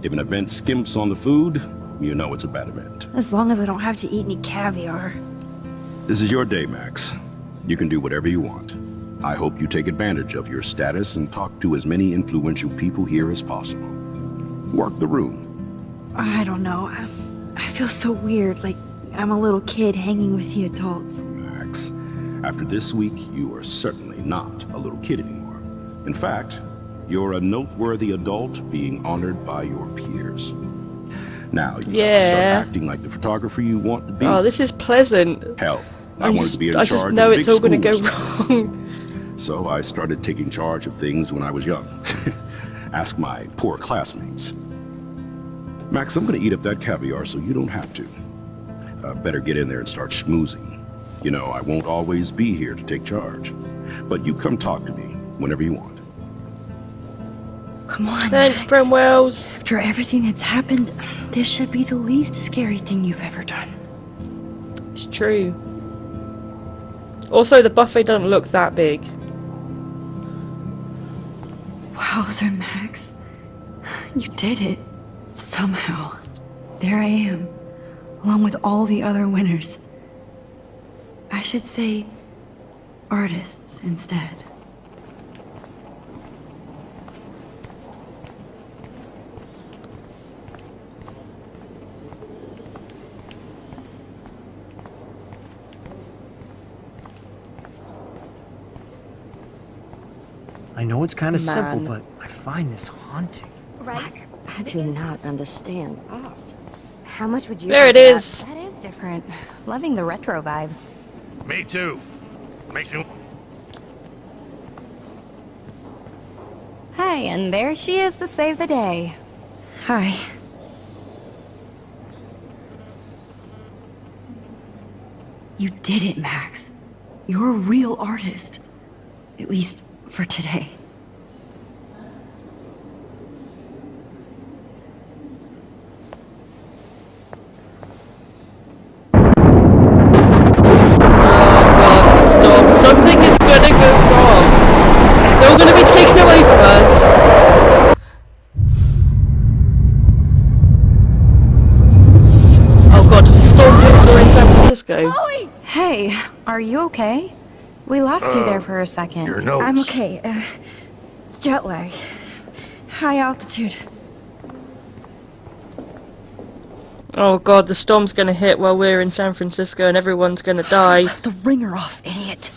[SPEAKER 13] If an event skimps on the food, you know it's a bad event.
[SPEAKER 7] As long as I don't have to eat any caviar.
[SPEAKER 13] This is your day, Max. You can do whatever you want. I hope you take advantage of your status and talk to as many influential people here as possible. Work the room.
[SPEAKER 7] I don't know. I feel so weird, like I'm a little kid hanging with the adults.
[SPEAKER 13] Max, after this week, you are certainly not a little kid anymore. In fact, you're a noteworthy adult being honored by your peers. Now, you have to start acting like the photographer you want to be.
[SPEAKER 1] Oh, this is pleasant.
[SPEAKER 13] Hell, I wanted to be in charge
[SPEAKER 1] just
[SPEAKER 13] of
[SPEAKER 1] know
[SPEAKER 13] a
[SPEAKER 1] it's
[SPEAKER 13] big
[SPEAKER 1] all going to
[SPEAKER 13] school
[SPEAKER 1] go
[SPEAKER 13] someday.
[SPEAKER 1] wrong.
[SPEAKER 13] So I started taking charge of things when I was young. Ask my poor classmates. Max, I'm going to eat up that caviar so you don't have to. Better get in there and start schmoozing. You know, I won't always be here to take charge. But you come talk to me whenever you want.
[SPEAKER 7] Come on,
[SPEAKER 1] Thanks,
[SPEAKER 7] Max.
[SPEAKER 1] Brimwells.
[SPEAKER 7] After everything that's happened, this should be the least scary thing you've ever done.
[SPEAKER 1] It's true. Also, the buffet doesn't look that big.
[SPEAKER 7] Wowzer, Max. You did it. Somehow. There I am, along with all the other winners. I should say artists instead.
[SPEAKER 14] I know it's kind of simple,
[SPEAKER 1] Man.
[SPEAKER 14] but I find this haunting.
[SPEAKER 3] Right?
[SPEAKER 14] I do not understand art.
[SPEAKER 2] How much would you?
[SPEAKER 1] There it
[SPEAKER 2] pay for
[SPEAKER 1] is.
[SPEAKER 2] That is different. Loving the retro vibe.
[SPEAKER 4] Me too. Makes me...
[SPEAKER 2] Hey, and there she is to save the day.
[SPEAKER 7] Hi. You did it, Max. You're a real artist. At least for today.
[SPEAKER 1] God, stop. Something is gonna go wrong. It's all gonna be taken away from us. Oh god, the storm hit her in San Francisco.
[SPEAKER 2] Hey, are you okay? We lost you there for a second.
[SPEAKER 4] Your nose.
[SPEAKER 7] I'm okay. Jet lag. High altitude.
[SPEAKER 1] Oh god, the storm's gonna hit while we're in San Francisco and everyone's gonna die.
[SPEAKER 7] Left the ringer off, idiot.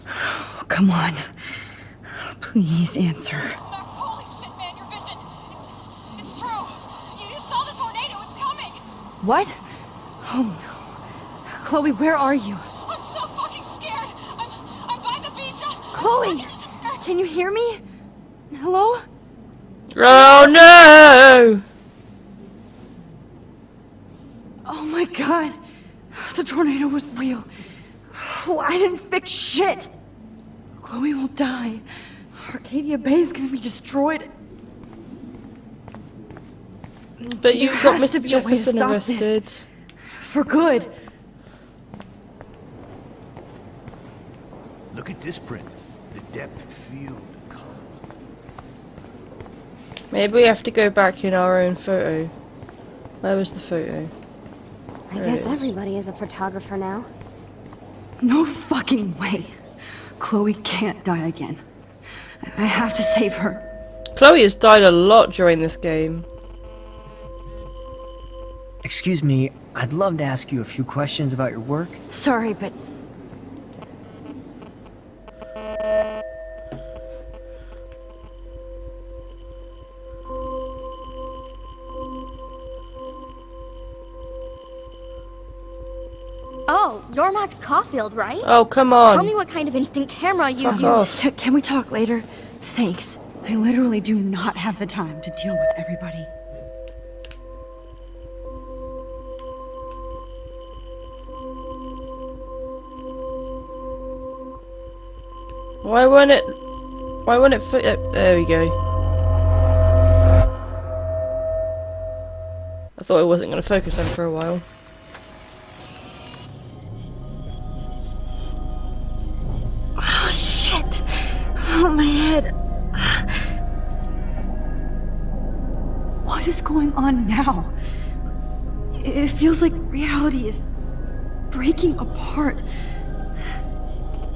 [SPEAKER 7] Oh, come on. Please answer.
[SPEAKER 6] Max, holy shit, man, your vision. It's true. You saw the tornado. It's coming.
[SPEAKER 7] What? Oh no. Chloe, where are you?
[SPEAKER 6] I'm so fucking scared. I'm by the beach.
[SPEAKER 7] Chloe! Can you hear me? Hello?
[SPEAKER 1] Oh no!
[SPEAKER 7] Oh my god. The tornado was real. Oh, I didn't fix shit. Chloe will die. Arcadia Bay is gonna be destroyed.
[SPEAKER 1] But you
[SPEAKER 7] There
[SPEAKER 1] got
[SPEAKER 7] has to
[SPEAKER 1] Mr.
[SPEAKER 7] be a way to
[SPEAKER 1] Jefferson
[SPEAKER 7] stop
[SPEAKER 1] arrested.
[SPEAKER 7] this. For good.
[SPEAKER 4] Look at this print. The depth of field.
[SPEAKER 1] Maybe we have to go back in our own photo. Where was the photo?
[SPEAKER 3] I
[SPEAKER 1] There
[SPEAKER 3] guess
[SPEAKER 1] it is.
[SPEAKER 3] everybody is a photographer now.
[SPEAKER 7] No fucking way. Chloe can't die again. I have to save her.
[SPEAKER 1] Chloe has died a lot during this game.
[SPEAKER 15] Excuse me, I'd love to ask you a few questions about your work.
[SPEAKER 7] Sorry, but
[SPEAKER 3] Oh, you're Max Caulfield, right?
[SPEAKER 1] Oh, come
[SPEAKER 3] Tell me
[SPEAKER 1] on.
[SPEAKER 3] what kind of instant camera you
[SPEAKER 1] Fuck
[SPEAKER 3] use.
[SPEAKER 1] off.
[SPEAKER 7] can we talk later? Thanks. I literally do not have the time to deal with everybody.
[SPEAKER 1] Why won't it... Why won't it there we go. I thought it wasn't going to focus on for a while.
[SPEAKER 7] Oh, shit! Oh, my head. What is going on now? It feels like reality is breaking apart.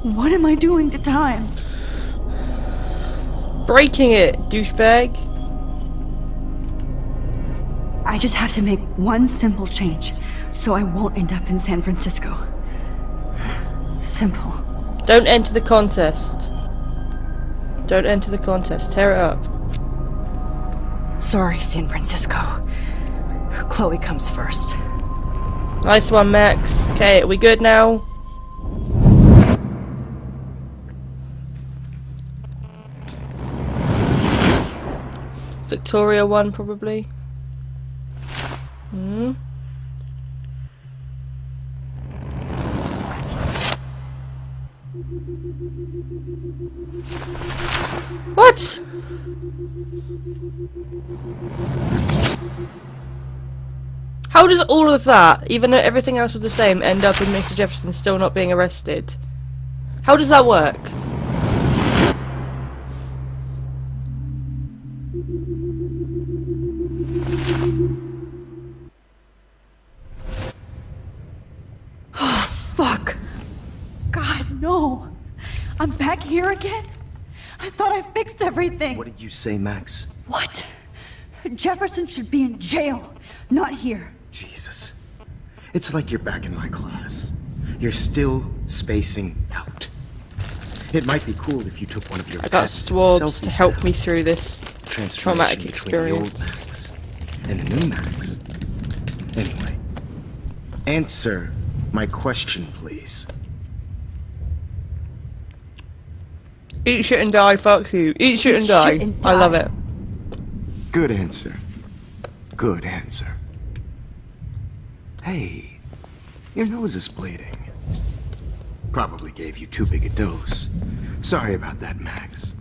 [SPEAKER 7] What am I doing to time?
[SPEAKER 1] Breaking it, douchebag.
[SPEAKER 7] I just have to make one simple change, so I won't end up in San Francisco. Simple.
[SPEAKER 1] Don't enter the contest. Don't enter the contest. Tear it up.
[SPEAKER 7] Sorry, San Francisco. Chloe comes first.
[SPEAKER 1] Nice one, Max. Okay, are we good now? Victoria won, probably. Hmm. What? How does all of that, even though everything else was the same, end up in Mr. Jefferson still not being arrested? How does that work?
[SPEAKER 7] Fuck. God, no. I'm back here again? I thought I fixed everything.
[SPEAKER 9] What did you say, Max?
[SPEAKER 7] What? Jefferson should be in jail, not here.
[SPEAKER 9] Jesus. It's like you're back in my class. You're still spacing out. It might be cool if you took one of your
[SPEAKER 1] I got
[SPEAKER 9] past
[SPEAKER 1] swabs to
[SPEAKER 9] selfies
[SPEAKER 1] help
[SPEAKER 9] now.
[SPEAKER 1] me through this traumatic
[SPEAKER 9] Transformation between the old
[SPEAKER 1] experience.
[SPEAKER 9] Max and the new Max. Anyway, answer my question, please.
[SPEAKER 1] Eat shit and die, fuck you. Eat shit and die.
[SPEAKER 7] and
[SPEAKER 1] I love
[SPEAKER 7] die.
[SPEAKER 1] it.
[SPEAKER 9] Good answer. Good answer. Hey, your nose is bleeding. Probably gave you too big a dose. Sorry about that, Max.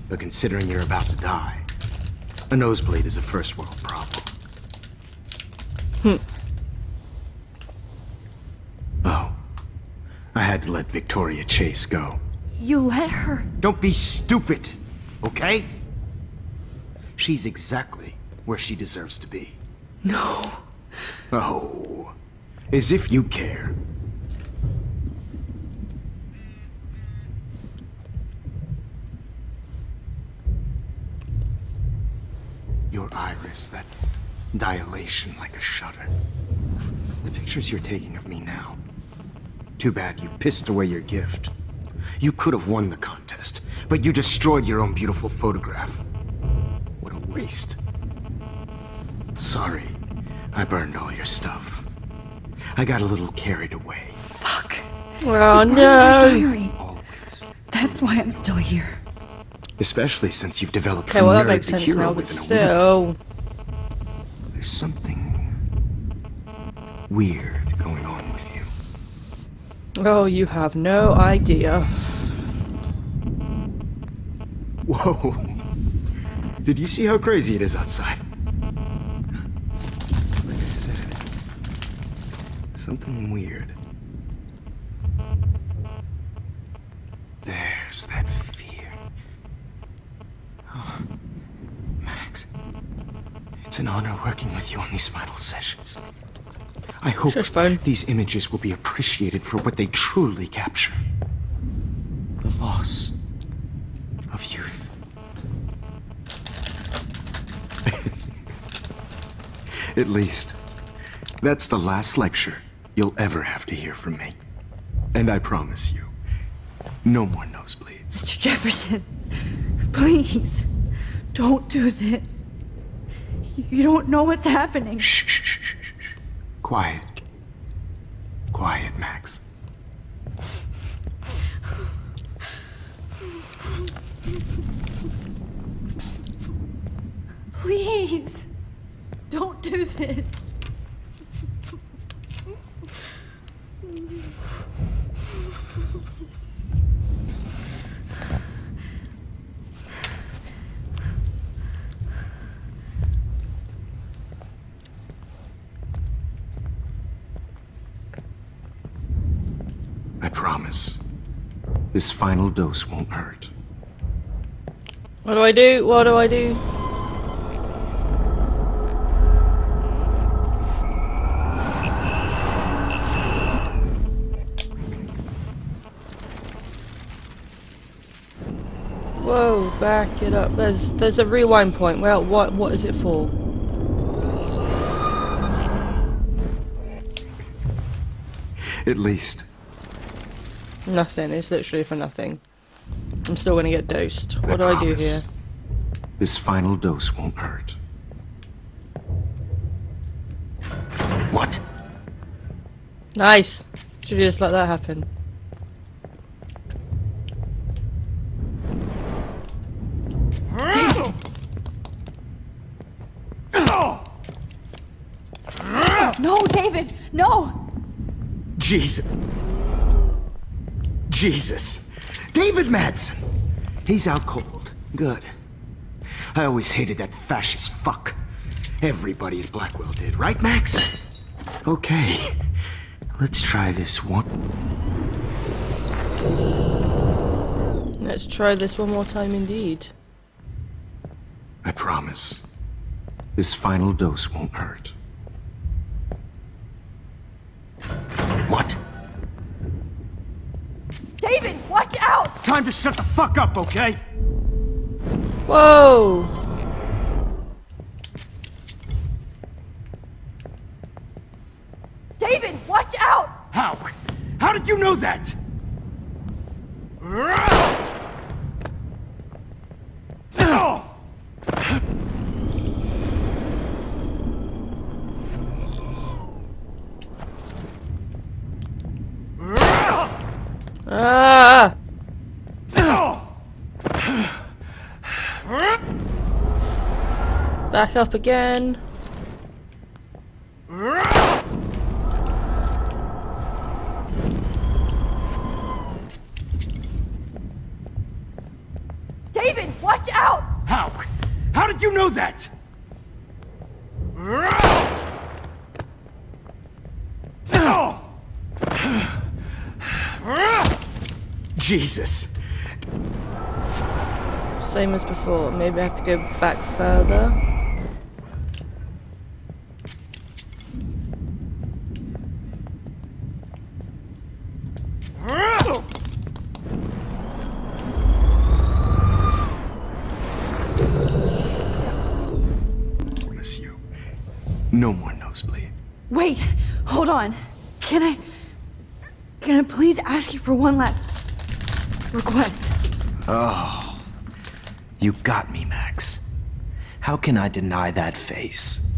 [SPEAKER 9] But considering you're about to die, a nosebleed is a first world problem. Oh, I had to let Victoria Chase go.
[SPEAKER 7] You let her?
[SPEAKER 9] Don't be stupid, okay? She's exactly where she deserves to be.
[SPEAKER 7] No.
[SPEAKER 9] Oh, as if you care. Your iris, that dilation like a shutter. The pictures you're taking of me now. Too bad you pissed away your gift. You could have won the contest, but you destroyed your own beautiful photograph. What a waste. Sorry, I burned all your stuff. I got a little carried away.
[SPEAKER 7] Fuck.
[SPEAKER 1] Oh
[SPEAKER 7] You burned my
[SPEAKER 1] no.
[SPEAKER 7] diary.
[SPEAKER 9] Always.
[SPEAKER 7] That's why I'm still here.
[SPEAKER 9] Especially since you've developed
[SPEAKER 1] Okay,
[SPEAKER 9] from
[SPEAKER 1] well that
[SPEAKER 9] nerd
[SPEAKER 1] makes
[SPEAKER 9] to
[SPEAKER 1] sense
[SPEAKER 9] hero
[SPEAKER 1] now, but
[SPEAKER 9] within a week.
[SPEAKER 1] still.
[SPEAKER 9] There's something weird going on with you.
[SPEAKER 1] Oh, you have no idea.
[SPEAKER 9] Whoa. Did you see how crazy it is outside? Like I said, something weird. There's that fear. Oh, Max, it's an honor working with you on these final sessions. I hope
[SPEAKER 1] Shush, phone.
[SPEAKER 9] these images will be appreciated for what they truly capture. The loss of youth. At least, that's the last lecture you'll ever have to hear from me. And I promise you, no more nosebleeds.
[SPEAKER 7] Mr. Jefferson, please, don't do this. You don't know what's happening.
[SPEAKER 9] Shh, shh, shh, shh, shh. Quiet. Quiet, Max.
[SPEAKER 7] Please, don't do this.
[SPEAKER 9] I promise. This final dose won't hurt.
[SPEAKER 1] What do I do? What do I do? Whoa, back it up. There's a rewind point. Well, what is it for?
[SPEAKER 9] At least.
[SPEAKER 1] Nothing. It's literally for nothing. I'm still gonna get dosed. What do I do
[SPEAKER 9] promise.
[SPEAKER 1] here?
[SPEAKER 9] This final dose won't hurt. What?
[SPEAKER 1] Nice. Should just let that happen.
[SPEAKER 7] No, David, no!
[SPEAKER 9] Jesus. Jesus. David Madsen. He's out cold. Good. I always hated that fascist fuck. Everybody at Blackwell did, right, Max? Okay. Let's try this one.
[SPEAKER 1] Let's try this one more time indeed.
[SPEAKER 9] I promise. This final dose won't hurt. What?
[SPEAKER 7] David, watch out!
[SPEAKER 4] Time to shut the fuck up, okay?
[SPEAKER 1] Whoa!
[SPEAKER 7] David, watch out!
[SPEAKER 4] How? How did you know that?
[SPEAKER 1] Ah! Back up again.
[SPEAKER 7] David, watch out!
[SPEAKER 9] How? How did you know that? Jesus.
[SPEAKER 1] Same as before. Maybe I have to go back further.
[SPEAKER 9] Promise you. No more nosebleed.
[SPEAKER 7] Wait, hold on. Can I please ask you for one last request?
[SPEAKER 9] Oh, you got me, Max. How can I deny that face?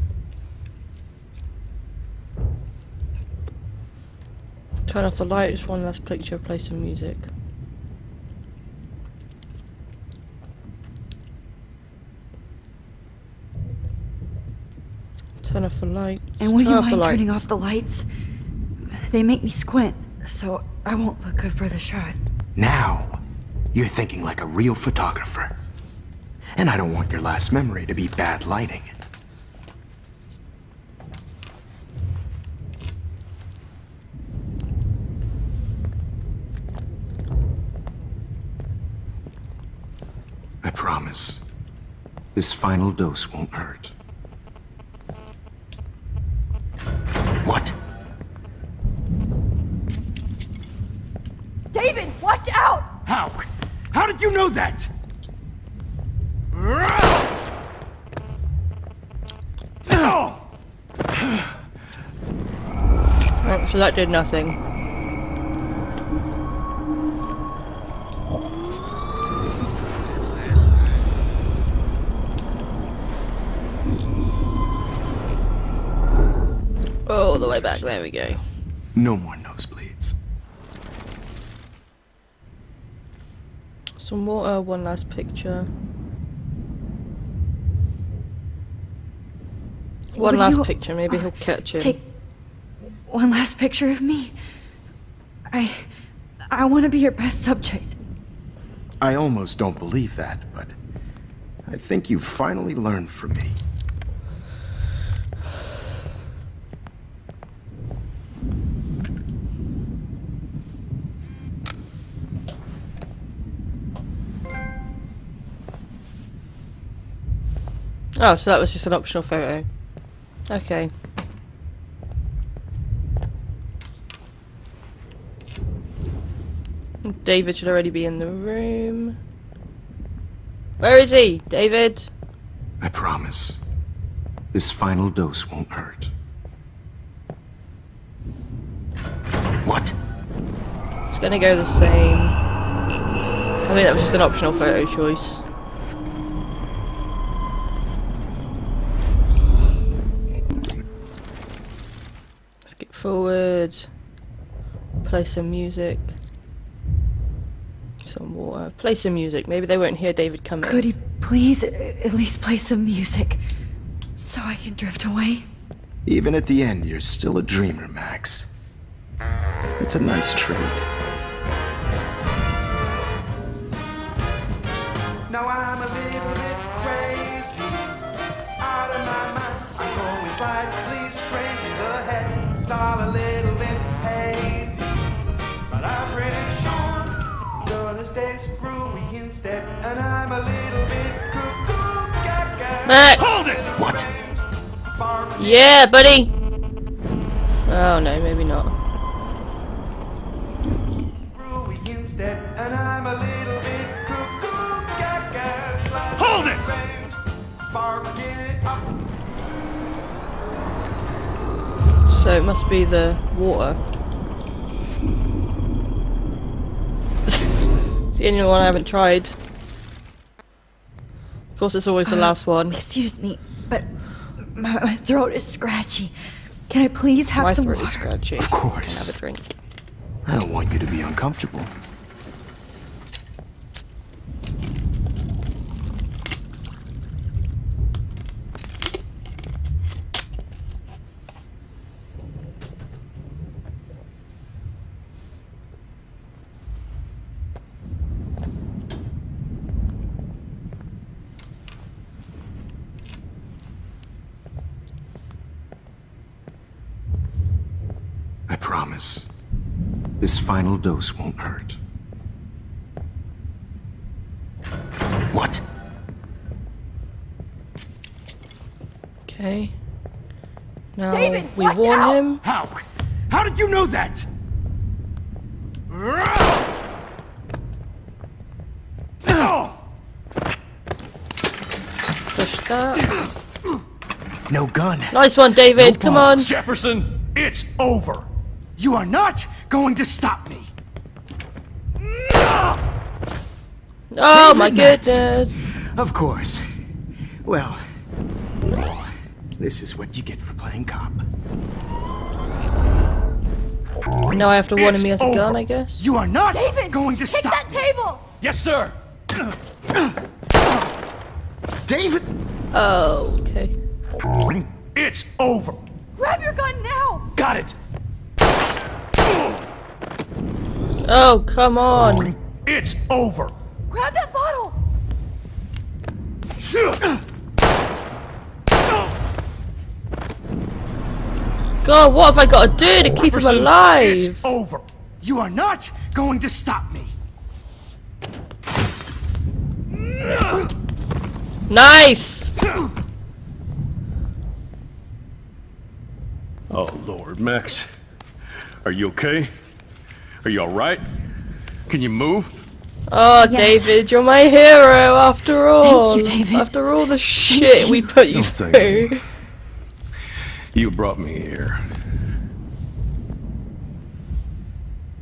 [SPEAKER 1] Turn off the light, just one last picture, play some music. Turn off the light.
[SPEAKER 7] And would you mind turning off the lights? They make me squint, so I won't look good for the shot.
[SPEAKER 9] Now, you're thinking like a real photographer. And I don't want your last memory to be bad lighting. I promise, this final dose won't hurt. What?
[SPEAKER 7] David, watch out!
[SPEAKER 9] How? How did you know that?
[SPEAKER 1] Right, so that did nothing. All the way back, there we go.
[SPEAKER 9] No more nosebleeds.
[SPEAKER 1] Some water, one last picture. One last picture, maybe he'll catch him.
[SPEAKER 7] Take one last picture of me. I want to be your best subject.
[SPEAKER 9] I almost don't believe that, but I think you've finally learned from me.
[SPEAKER 1] Oh, so that was just an optional photo. Okay. David should already be in the room. Where is he? David?
[SPEAKER 9] I promise, this final dose won't hurt. What?
[SPEAKER 1] It's gonna go the same. I think that was just an optional photo choice. Skip forward. Play some music. Some water. Play some music. Maybe they won't hear David come in.
[SPEAKER 7] Could you please at least play some music so I can drift away?
[SPEAKER 9] Even at the end, you're still a dreamer, Max. It's a nice trait.
[SPEAKER 16] Now I'm a little bit crazy, out of my mind. I'm going slightly strange in the head. It's all a little bit hazy, but I'm pretty sure gonna stay screwy instead. And I'm a little bit cuckoo gaga.
[SPEAKER 1] Max!
[SPEAKER 16] Hold it!
[SPEAKER 9] What?
[SPEAKER 1] Yeah, buddy! Oh no, maybe not.
[SPEAKER 16] Screwy instead, and I'm a little bit cuckoo gaga.
[SPEAKER 4] Hold it!
[SPEAKER 1] So it must be the water. It's the only one I haven't tried. Of course, it's always the last one.
[SPEAKER 7] Excuse me, but my throat is scratchy. Can I please have some
[SPEAKER 1] My throat
[SPEAKER 7] water?
[SPEAKER 1] is scratchy.
[SPEAKER 9] Of course.
[SPEAKER 1] Have a drink.
[SPEAKER 9] I don't want you to be uncomfortable. I promise. This final dose won't hurt. What?
[SPEAKER 1] Okay. Now
[SPEAKER 7] David,
[SPEAKER 1] we
[SPEAKER 7] watch
[SPEAKER 1] warn
[SPEAKER 7] out!
[SPEAKER 1] him.
[SPEAKER 9] How? How did you know that?
[SPEAKER 1] Push that.
[SPEAKER 9] No gun.
[SPEAKER 1] Nice one, David. Come on.
[SPEAKER 4] Jefferson, it's over.
[SPEAKER 9] You are not going to stop me.
[SPEAKER 1] Oh my
[SPEAKER 9] David Metz.
[SPEAKER 1] goodness.
[SPEAKER 9] Of course. Well, this is what you get for playing cop.
[SPEAKER 1] Now I have to warn him
[SPEAKER 4] It's
[SPEAKER 1] he has a gun,
[SPEAKER 4] over.
[SPEAKER 1] I guess.
[SPEAKER 9] You are not
[SPEAKER 7] David,
[SPEAKER 9] going to
[SPEAKER 7] take
[SPEAKER 9] stop
[SPEAKER 7] that
[SPEAKER 9] me.
[SPEAKER 7] table!
[SPEAKER 4] Yes, sir.
[SPEAKER 9] David!
[SPEAKER 1] Oh, okay.
[SPEAKER 4] It's over.
[SPEAKER 7] Grab your gun now!
[SPEAKER 4] Got it.
[SPEAKER 1] Oh, come on.
[SPEAKER 4] It's over.
[SPEAKER 7] Grab that bottle!
[SPEAKER 1] God, what have I got to do to keep him
[SPEAKER 4] Jefferson,
[SPEAKER 1] alive?
[SPEAKER 4] It's over.
[SPEAKER 9] You are not going to stop me.
[SPEAKER 1] Nice.
[SPEAKER 4] Oh, Lord, Max. Are you okay? Are you alright? Can you move?
[SPEAKER 1] Oh,
[SPEAKER 7] Yes.
[SPEAKER 1] David, you're my hero after all.
[SPEAKER 7] you, David.
[SPEAKER 1] After all the shit we put you
[SPEAKER 4] No, thank you.
[SPEAKER 1] through.
[SPEAKER 4] You brought me here.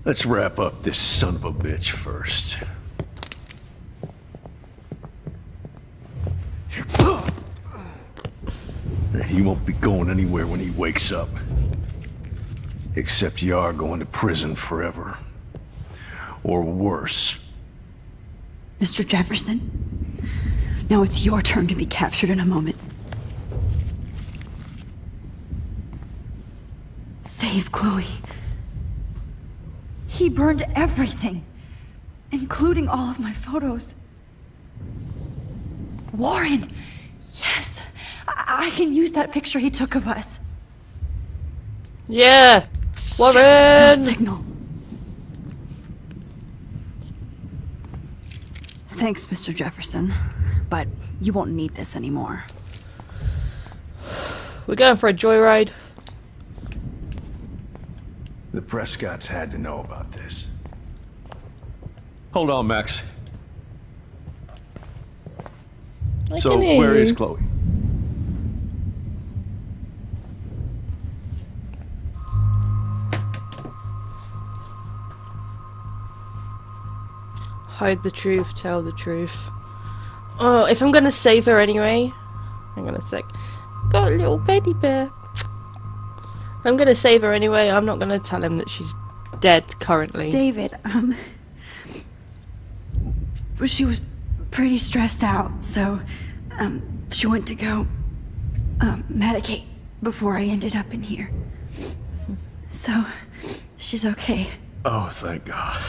[SPEAKER 4] Let's wrap up this son of a bitch first. He won't be going anywhere when he wakes up. Except you are going to prison forever. Or worse.
[SPEAKER 7] Mr. Jefferson, now it's your turn to be captured in a moment. Save Chloe. He burned everything, including all of my photos. Warren! Yes! I can use that picture he took of us.
[SPEAKER 1] Yeah.
[SPEAKER 7] No
[SPEAKER 1] Warren.
[SPEAKER 7] signal. Thanks, Mr. Jefferson, but you won't need this anymore.
[SPEAKER 1] We're going for a joyride.
[SPEAKER 4] The Prescotts had to know about this. Hold on, Max.
[SPEAKER 1] I
[SPEAKER 4] So,
[SPEAKER 1] can hear
[SPEAKER 4] where
[SPEAKER 1] you.
[SPEAKER 4] is Chloe?
[SPEAKER 1] Hide the truth, tell the truth. Oh, if I'm gonna save her anyway, hang on a sec. Got a little teddy bear. I'm gonna save her anyway. I'm not gonna tell him that she's dead currently.
[SPEAKER 7] David, she was pretty stressed out, so, she went to go, medicate before I ended up in here. So, she's okay.
[SPEAKER 4] Oh, thank God.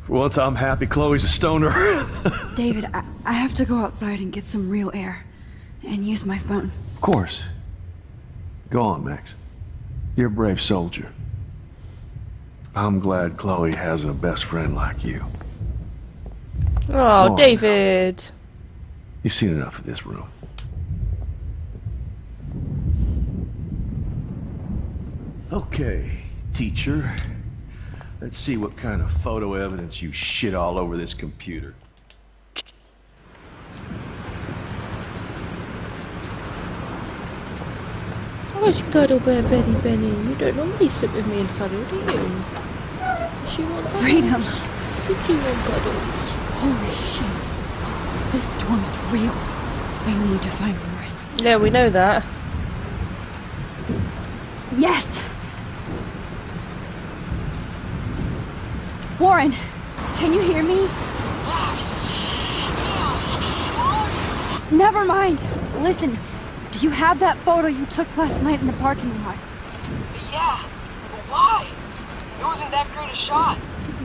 [SPEAKER 4] For once, I'm happy Chloe's a stoner.
[SPEAKER 7] David, I have to go outside and get some real air, and use my phone.
[SPEAKER 4] Of course. Go on, Max. You're a brave soldier. I'm glad Chloe has a best friend like you.
[SPEAKER 1] Oh,
[SPEAKER 4] on
[SPEAKER 1] David.
[SPEAKER 4] You've seen enough of this room. Okay, teacher. Let's see what kind of photo evidence you shit all over this computer.
[SPEAKER 1] Oh, you cuddle bear, Benny. You don't normally sit with me and cuddle, do you? She wants
[SPEAKER 7] Freedom.
[SPEAKER 1] She wants cuddles.
[SPEAKER 7] Holy shit. This storm's real. I need to find Warren.
[SPEAKER 1] Yeah, we know that.
[SPEAKER 7] Yes! Warren, can you hear me? Never mind. Listen, do you have that photo you took last night in the parking lot?
[SPEAKER 17] Yeah, but why? It wasn't that great a shot.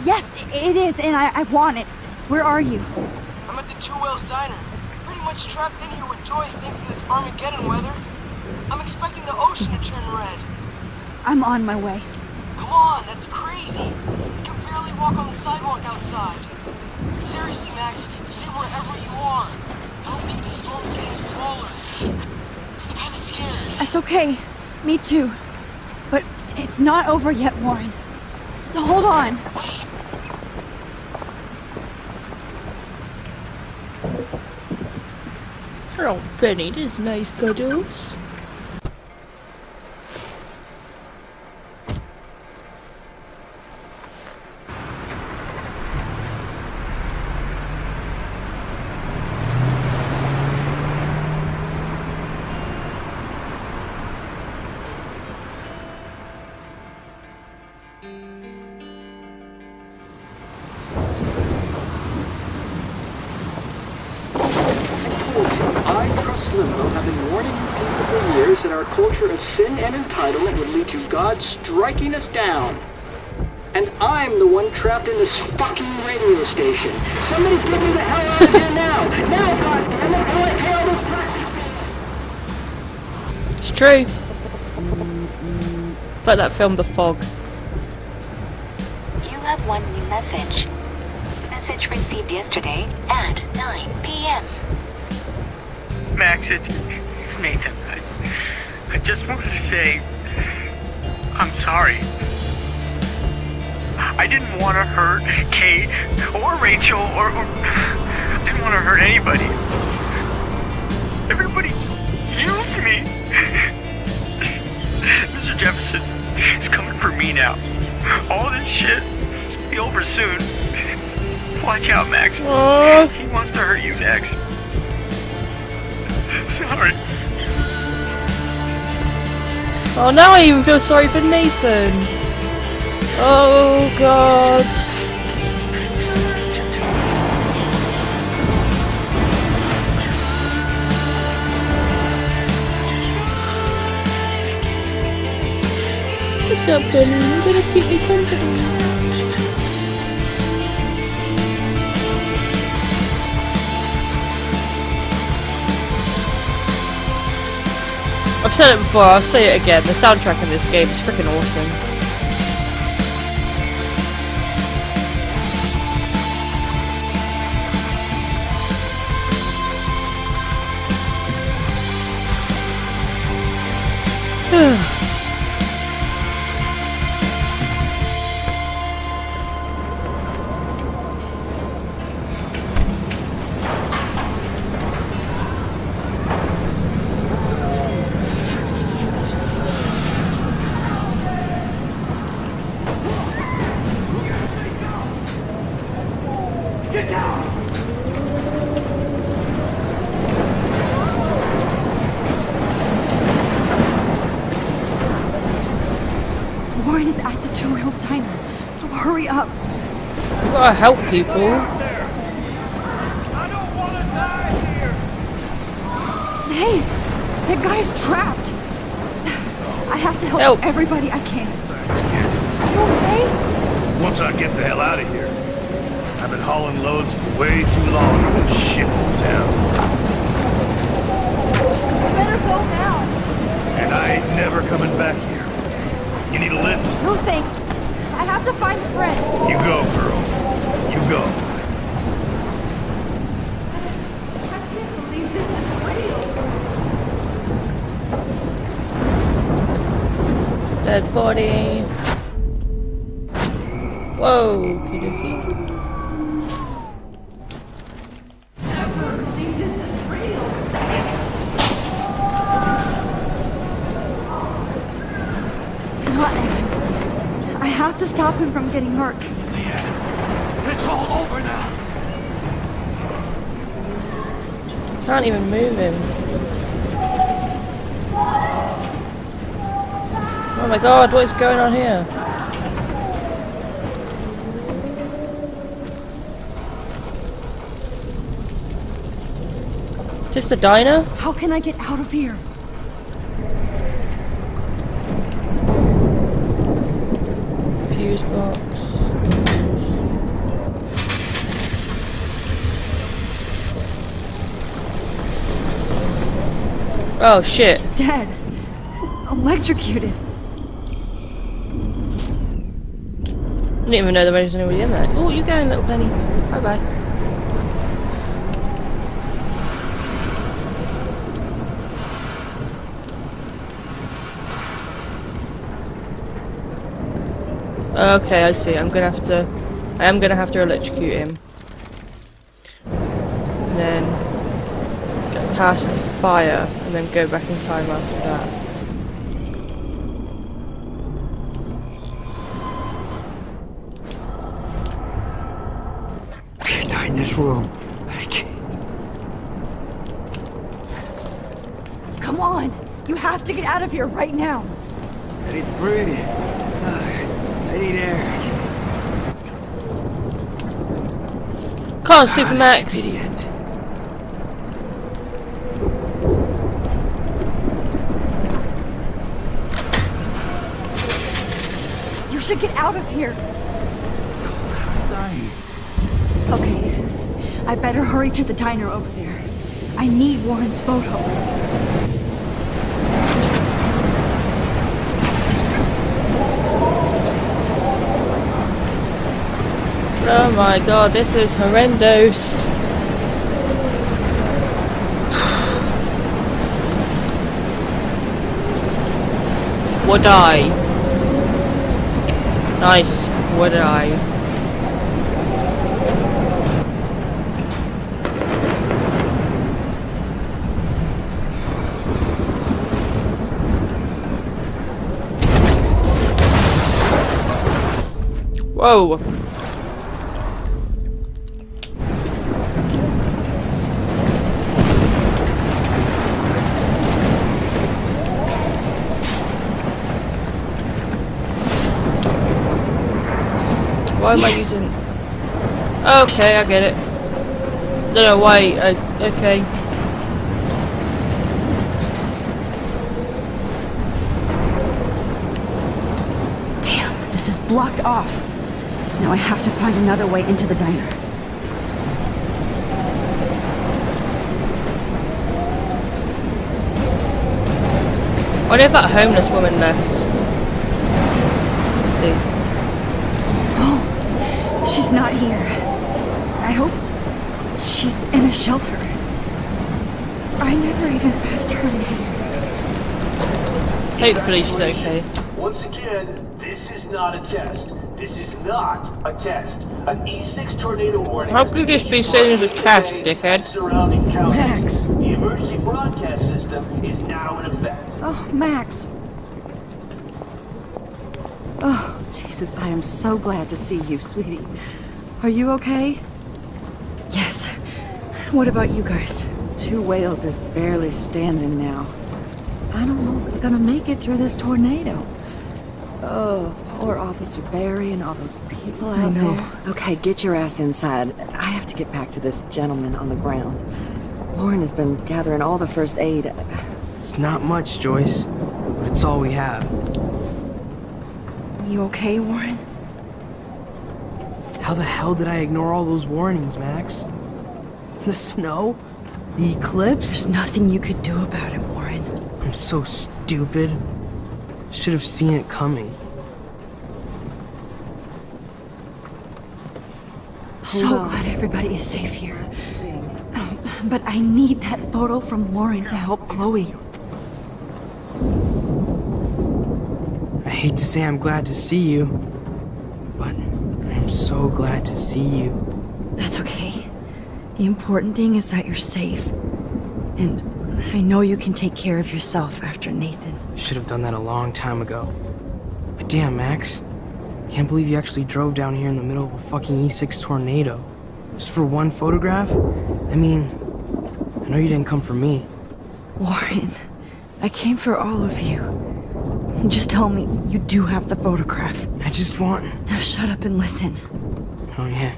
[SPEAKER 7] Yes, it is, and I want it. Where are you?
[SPEAKER 17] I'm at the Two Whales Diner. Pretty much trapped in here with Joyce thinks this Armageddon weather. I'm expecting the ocean to turn red.
[SPEAKER 7] I'm on my way.
[SPEAKER 17] Come on, that's crazy. You can barely walk on the sidewalk outside. Seriously, Max, stay wherever you are. I don't think the storm's getting smaller. I'm kinda scared.
[SPEAKER 7] It's okay. Me too. But it's not over yet, Warren. So hold on.
[SPEAKER 1] Oh, Penny, this nice cuddles.
[SPEAKER 18] I trust Limbo have been warning people for years that our culture of sin and entitlement would lead to God striking us down. And I'm the one trapped in this fucking radio station. Somebody get me the hell out of here now! Now, goddammit, I want to pay all those taxes!
[SPEAKER 1] It's true. It's like that film, The Fog.
[SPEAKER 19] You have one new message. Message received yesterday at 9 p.m.
[SPEAKER 20] Max, it's Nathan. I just wanted to say I'm sorry. I didn't want to hurt Kate or Rachel or I didn't want to hurt anybody. Everybody used me. Mr. Jefferson is coming for me now. All this shit will be over soon. Watch out, Max. He wants to hurt you next. Sorry.
[SPEAKER 1] Oh, now I even feel sorry for Nathan. Oh, God. What's up, Penny? You're gonna keep me company. I've said it before, I'll say it again, the soundtrack in this game is freaking awesome.
[SPEAKER 7] Warren is at the Two Whales Diner, so hurry up.
[SPEAKER 1] You gotta help people.
[SPEAKER 7] Hey, that guy's trapped. I have to help everybody I can. Are you okay?
[SPEAKER 21] Once I get the hell out of here. I've been hauling loads for way too long in this shithole town.
[SPEAKER 7] You better go now.
[SPEAKER 21] And I ain't never coming back here. You need a lift?
[SPEAKER 7] No thanks. I have to find a friend.
[SPEAKER 21] You go, girl. You go.
[SPEAKER 7] I can't believe this is real.
[SPEAKER 1] Dead body. Whoa, okie
[SPEAKER 7] I have have to stop him from getting hurt.
[SPEAKER 16] It's all over now.
[SPEAKER 1] Can't even move him. Oh my god, what is going on here? Just the diner?
[SPEAKER 7] How can I get out of here?
[SPEAKER 1] Fuse box. Oh shit.
[SPEAKER 7] He's dead. Electrocuted.
[SPEAKER 1] I didn't even know there was anybody in there. Oh, you going, little penny. Bye bye. Okay, I see. I am gonna have to electrocute him. And then get past the fire and then go back in time after that.
[SPEAKER 16] I can't die in this room. I can't.
[SPEAKER 7] Come on! You have to get out of here right now!
[SPEAKER 16] I need to breathe. I need air.
[SPEAKER 1] Come on, Supermax!
[SPEAKER 7] You should get out of here! Okay, I better hurry to the diner over there. I need Warren's photo.
[SPEAKER 1] Oh my god, this is horrendous. Would I? Nice, would I? Whoa! Why am I using... Okay, I get it. Don't know why, okay.
[SPEAKER 7] Damn, this is blocked off. Now I have to find another way into the diner.
[SPEAKER 1] What if that homeless woman left? Let's see.
[SPEAKER 7] Oh, she's not here. I hope she's in a shelter. I never even asked her name.
[SPEAKER 1] Hopefully she's okay.
[SPEAKER 12] Once again, this is not a test. This is not a test. An E6 tornado warning.
[SPEAKER 1] How could this be seen as a test, dickhead?
[SPEAKER 12] Surrounding counties.
[SPEAKER 7] Max!
[SPEAKER 12] The emergency broadcast system is now in effect.
[SPEAKER 5] Oh, Max. Oh, Jesus, I am so glad to see you, sweetie. Are you okay?
[SPEAKER 7] Yes. What about you guys?
[SPEAKER 5] Two Whales is barely standing now. I don't know if it's gonna make it through this tornado. Oh, poor Officer Barry and all those people out there. Okay, get your ass inside. I have to get back to this gentleman on the ground. Lauren has been gathering all the first aid.
[SPEAKER 22] It's not much, Joyce, but it's all we have.
[SPEAKER 7] You okay, Warren?
[SPEAKER 22] How the hell did I ignore all those warnings, Max? The snow? The eclipse?
[SPEAKER 7] There's nothing you could do about it, Warren.
[SPEAKER 22] I'm so stupid. Should have seen it coming.
[SPEAKER 7] So glad everybody is safe here. But I need that photo from Lauren to help Chloe.
[SPEAKER 22] I hate to say I'm glad to see you, but I'm so glad to see you.
[SPEAKER 7] That's okay. The important thing is that you're safe. And I know you can take care of yourself after Nathan.
[SPEAKER 22] Should have done that a long time ago. But damn, Max. Can't believe you actually drove down here in the middle of a fucking E6 tornado. Just for one photograph? I mean, I know you didn't come for me.
[SPEAKER 7] Warren, I came for all of you. Just tell me you do have the photograph.
[SPEAKER 22] I just want...
[SPEAKER 7] Now shut up and listen.
[SPEAKER 22] Oh yeah,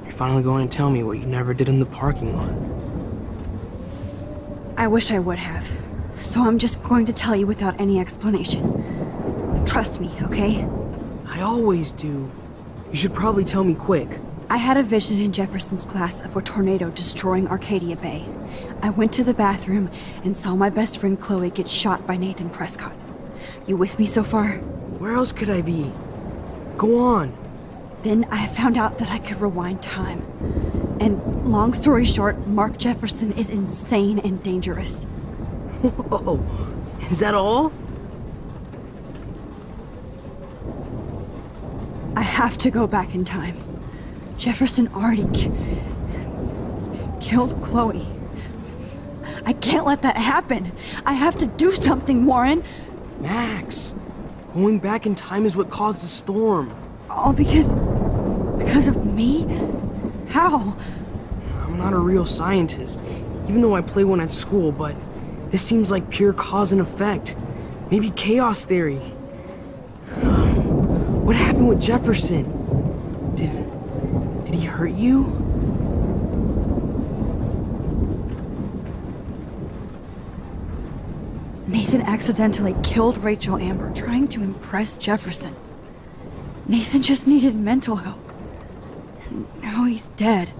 [SPEAKER 22] you're finally going to tell me what you never did in the parking lot.
[SPEAKER 7] I wish I would have. So I'm just going to tell you without any explanation. Trust me, okay?
[SPEAKER 22] I always do. You should probably tell me quick.
[SPEAKER 7] I had a vision in Jefferson's class of a tornado destroying Arcadia Bay. I went to the bathroom and saw my best friend Chloe get shot by Nathan Prescott. You with me so far?
[SPEAKER 22] Where else could I be? Go on.
[SPEAKER 7] Then I found out that I could rewind time. And long story short, Mark Jefferson is insane and dangerous.
[SPEAKER 22] Whoa, is that all?
[SPEAKER 7] I have to go back in time. Jefferson already killed Chloe. I can't let that happen. I have to do something, Warren.
[SPEAKER 22] Max, going back in time is what caused the storm.
[SPEAKER 7] All because of me? How?
[SPEAKER 22] I'm not a real scientist, even though I play one at school, but this seems like pure cause and effect. Maybe chaos theory. What happened with Jefferson? Did he hurt you?
[SPEAKER 7] Nathan accidentally killed Rachel Amber trying to impress Jefferson. Nathan just needed mental help. Now he's dead,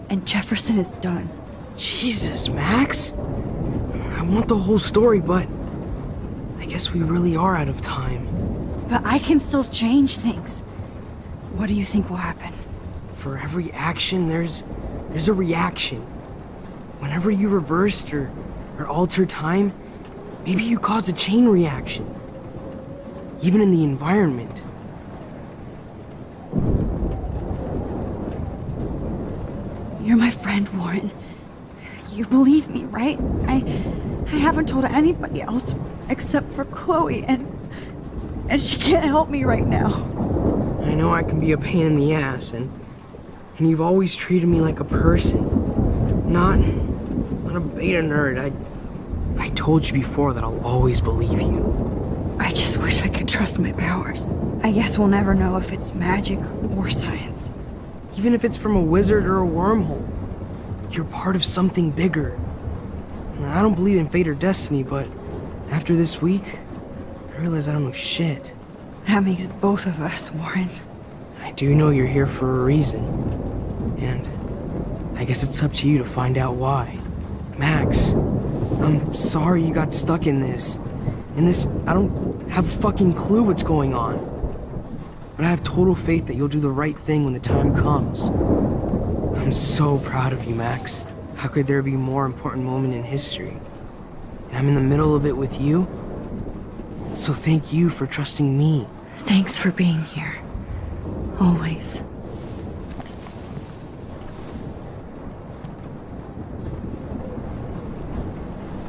[SPEAKER 7] and Jefferson is done.
[SPEAKER 22] Jesus, Max. I want the whole story, but I guess we really are out of time.
[SPEAKER 7] But I can still change things. What do you think will happen?
[SPEAKER 22] For every action, there's a reaction. Whenever you reversed or alter time, maybe you caused a chain reaction. Even in the environment.
[SPEAKER 7] You're my friend, Warren. You believe me, right? I haven't told anybody else except for Chloe, and she can't help me right now.
[SPEAKER 22] I know I can be a pain in the ass, and you've always treated me like a person. Not a beta nerd. I told you before that I'll always believe you.
[SPEAKER 7] I just wish I could trust my powers. I guess we'll never know if it's magic or science.
[SPEAKER 22] Even if it's from a wizard or a wormhole, you're part of something bigger. I don't believe in fate or destiny, but after this week, I realize I don't know shit.
[SPEAKER 7] That makes both of us, Warren.
[SPEAKER 22] I do know you're here for a reason. And I guess it's up to you to find out why. Max, I'm sorry you got stuck in this. I don't have a fucking clue what's going on. But I have total faith that you'll do the right thing when the time comes. I'm so proud of you, Max. How could there be a more important moment in history? And I'm in the middle of it with you. So thank you for trusting me.
[SPEAKER 7] Thanks for being here. Always.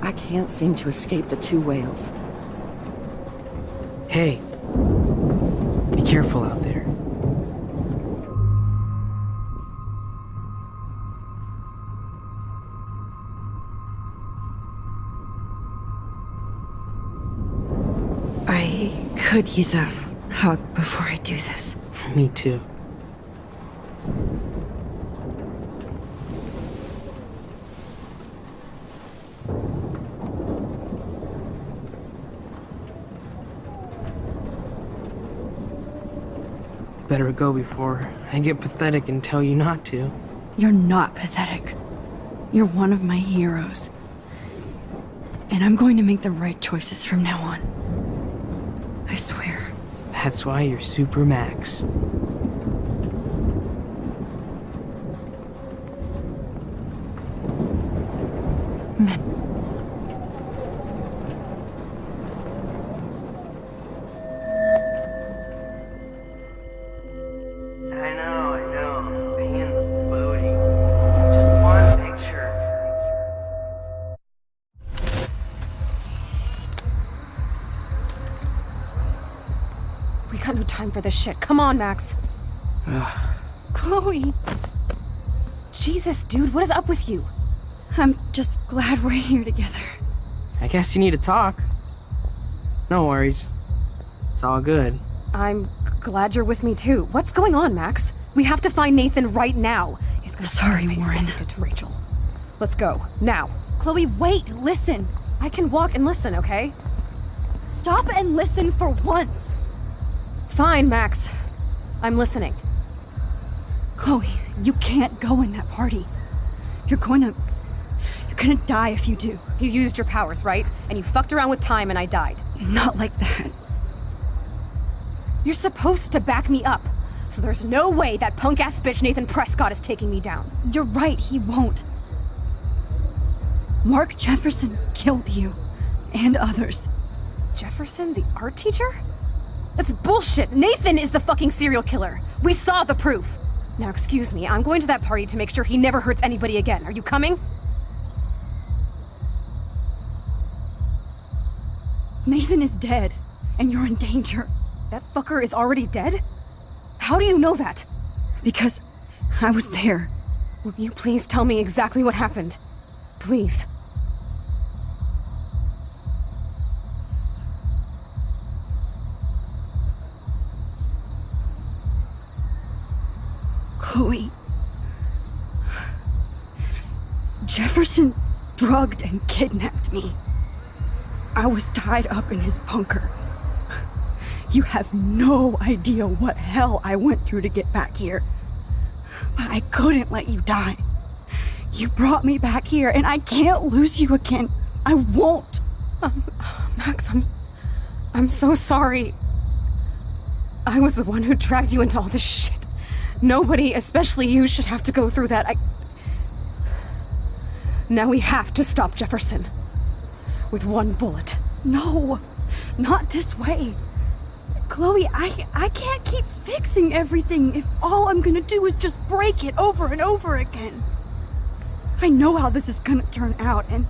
[SPEAKER 5] I can't seem to escape the two whales.
[SPEAKER 22] Hey, be careful out there.
[SPEAKER 7] I could use a hug before I do this.
[SPEAKER 22] Me too. Better go before I get pathetic and tell you not to.
[SPEAKER 7] You're not pathetic. You're one of my heroes. And I'm going to make the right choices from now on. I swear.
[SPEAKER 22] That's why you're Super Max. I know. Being in the booty. Just one picture.
[SPEAKER 3] We got no time. time for this shit. Come on, Max. Chloe. Jesus, dude, what is up with you?
[SPEAKER 7] I'm just glad we're here together.
[SPEAKER 22] I guess you need to talk. No worries. It's all good.
[SPEAKER 3] I'm glad you're with me too. What's going on, Max? We have to find Nathan right now. He's gonna
[SPEAKER 7] Sorry, Warren.
[SPEAKER 3] to Rachel. Let's go, now. Chloe, wait, listen. I can walk and listen, okay?
[SPEAKER 7] Stop and listen for once.
[SPEAKER 3] Fine, Max. I'm listening.
[SPEAKER 7] Chloe, you can't go in that party. You're gonna die if you do.
[SPEAKER 3] You used your powers, right? And you fucked around with time and I died.
[SPEAKER 7] Not like that.
[SPEAKER 3] You're supposed to back me up. So there's no way that punk-ass bitch Nathan Prescott is taking me down.
[SPEAKER 7] You're right, he won't. Mark Jefferson killed you. And others.
[SPEAKER 3] Jefferson, the art teacher? That's bullshit! Nathan is the fucking serial killer! We saw the proof! Now excuse me, I'm going to that party to make sure he never hurts anybody again. Are you coming?
[SPEAKER 7] Nathan is dead, and you're in danger.
[SPEAKER 3] That fucker is already dead? How do you know that?
[SPEAKER 7] Because I was there.
[SPEAKER 3] Will you please tell me exactly what happened? Please.
[SPEAKER 7] Chloe. Jefferson drugged and kidnapped me. I was tied up in his bunker. You have no idea what hell I went through to get back here. But I couldn't let you die. You brought me back here, and I can't lose you again. I won't.
[SPEAKER 3] Max, I'm so sorry. I was the one who dragged you into all this shit. Nobody, especially you, should have to go through that. Now we have to stop Jefferson. With one bullet.
[SPEAKER 7] No, not this way. Chloe, I can't keep fixing everything if all I'm gonna do is just break it over and over again. I know how this is gonna turn out, and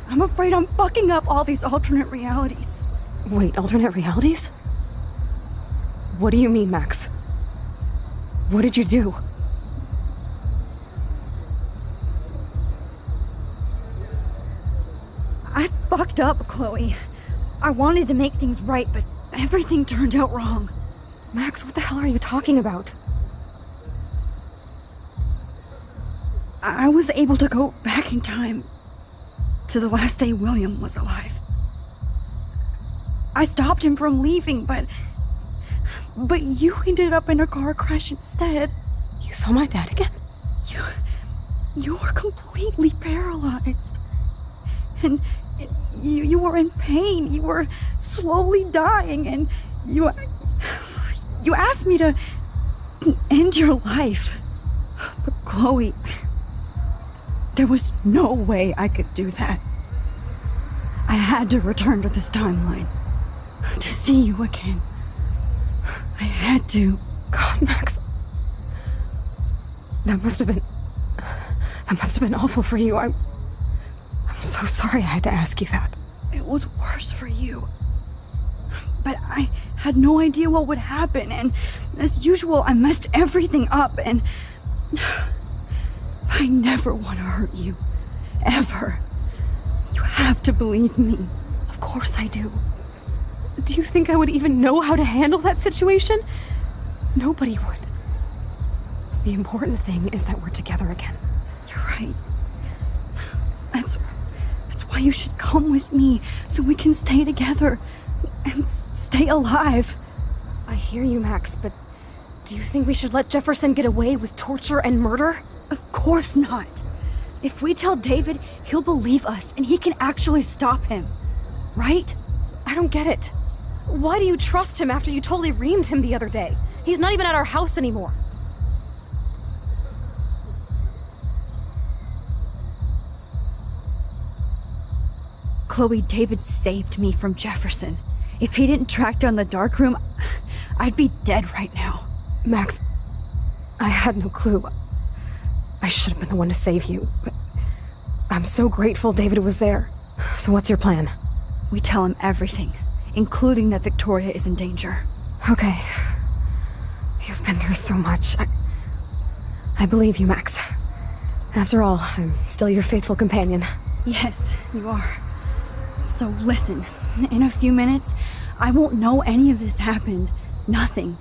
[SPEAKER 7] I'm afraid I'm fucking up all these alternate realities.
[SPEAKER 3] Wait, alternate realities? What do you mean, Max? What did you do?
[SPEAKER 7] I fucked up, Chloe. I wanted to make things right, but everything turned out wrong.
[SPEAKER 3] Max, what the hell are you talking about?
[SPEAKER 7] I was able to go back in time to the last day William was alive. I stopped him from leaving, but you ended up in a car crash instead.
[SPEAKER 3] You saw my dad again?
[SPEAKER 7] You were completely paralyzed. And you were in pain. You were slowly dying, and you asked me to end your life. But Chloe, there was no way I could do that. I had to return to this timeline to see you again. I had to.
[SPEAKER 3] God, Max. That must have been awful for you. I'm so sorry I had to ask you that.
[SPEAKER 7] It was worse for you. But I had no idea what would happen, and as usual, I messed everything up, and I never want to hurt you. Ever. You have to believe me.
[SPEAKER 3] Of course I do. Do you think I would even know how to handle that situation? Nobody would. The important thing is that we're together again.
[SPEAKER 7] You're right. That's why you should come with me, so we can stay together and stay alive.
[SPEAKER 3] I hear you, Max, but do you think we should let Jefferson get away with torture and murder?
[SPEAKER 7] Of course not. If we tell David, he'll believe us, and he can actually stop him. Right?
[SPEAKER 3] I don't get it. Why do you trust him after you totally reamed him the other day? He's not even at our house anymore.
[SPEAKER 7] Chloe, David saved me from Jefferson. If he didn't track down the darkroom, I'd be dead right now.
[SPEAKER 3] Max, I had no clue. I should have been the one to save you, but I'm so grateful David was there. So what's your plan?
[SPEAKER 7] We tell him everything, including that Victoria is in danger.
[SPEAKER 3] Okay. You've been through so much. I believe you, Max. After all, I'm still your faithful companion.
[SPEAKER 7] Yes, you are. So listen, in a few minutes, I won't know any of this happened. Nothing.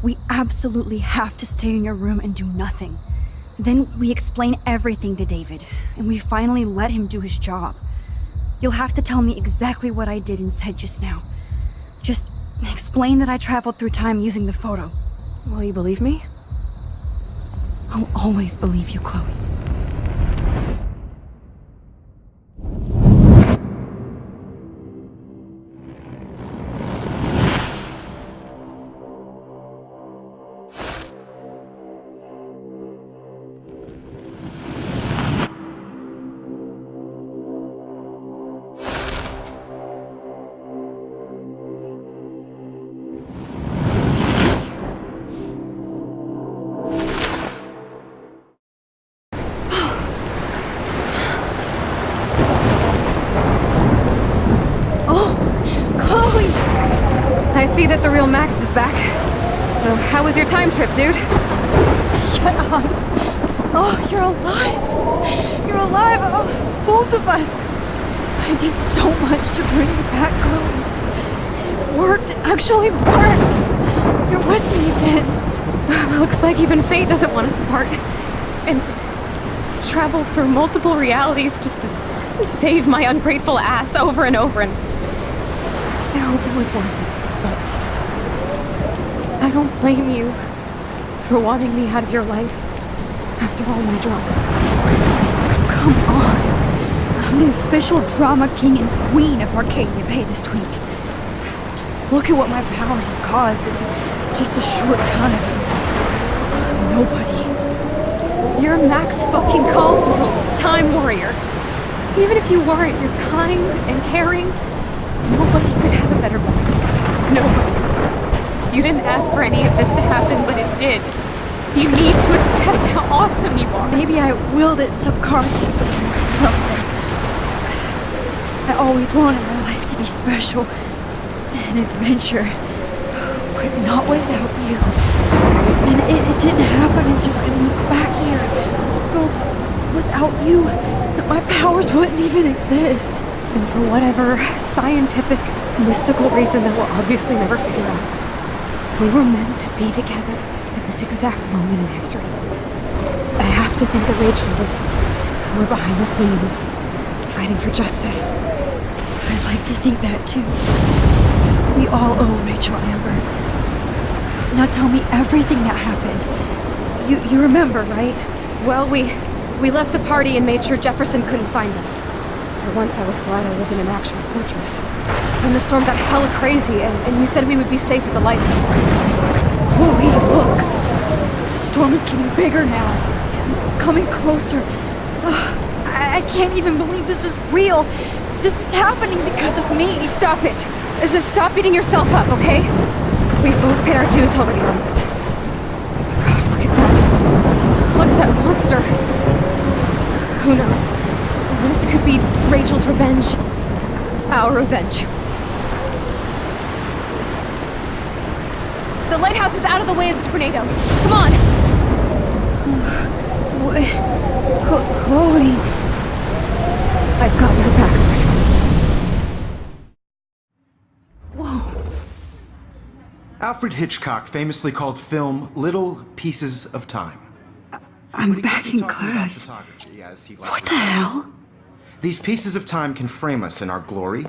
[SPEAKER 7] We absolutely have to stay in your room and do nothing. Then we explain everything to David, and we finally let him do his job. You'll have to tell me exactly what I did and said just now. Just explain that I traveled through time using the photo.
[SPEAKER 3] Will you believe me?
[SPEAKER 7] I'll always believe you, Chloe.
[SPEAKER 3] I see that the real Max is back. So, how was your time trip, dude?
[SPEAKER 7] Shut up. Oh, you're alive. You're alive. Oh, both of us. I did so much to bring you back, Chloe. It worked. It actually worked. You're with me again.
[SPEAKER 3] Looks like even fate doesn't want us apart. And I traveled through multiple realities just to save my ungrateful ass over and over, and I hope it was worth it. But I don't blame you for wanting me out of your life after all my drama.
[SPEAKER 7] Come on. I'm the official drama king and queen of Arcadia Bay this week. Just look at what my powers have caused in just a short time. Nobody.
[SPEAKER 3] You're Max fucking Caulfield, Time Warrior. Even if you weren't, you're kind and caring. Nobody could have a better best friend. Nobody. You didn't ask for any of this to happen, but it did. You need to accept how awesome you are.
[SPEAKER 7] Maybe I willed it subconsciously or something. I always wanted my life to be special. An adventure. But not without you. And it didn't happen until I moved back here. So, without you, my powers wouldn't even exist.
[SPEAKER 3] And for whatever scientific, mystical reason that we'll obviously never figure out, we were meant to be together at this exact moment in history. I have to think that Rachel was somewhere behind the scenes, fighting for justice.
[SPEAKER 7] I'd like to think that too. We all owe Rachel Amber. Now tell me everything that happened. You remember, right?
[SPEAKER 3] Well, we left the party and made sure Jefferson couldn't find us. For once, I was glad I lived in an actual fortress. Then the storm got hella crazy, and you said we would be safe at the lighthouse.
[SPEAKER 7] Chloe, look! The storm is getting bigger now. It's coming closer. I can't even believe this is real. This is happening because of me.
[SPEAKER 3] Stop it. Stop beating yourself up, okay? We've both paid our dues already on it. God, look at that. Look at that monster. Who knows? This could be Rachel's revenge. Our revenge. The lighthouse is out of the way of the tornado. Come on!
[SPEAKER 7] Chloe...
[SPEAKER 3] I've got your back, Max.
[SPEAKER 7] Whoa.
[SPEAKER 9] Alfred Hitchcock famously called film little pieces of time.
[SPEAKER 7] I'm back in class. What the hell?
[SPEAKER 9] These pieces of time can frame us in our glory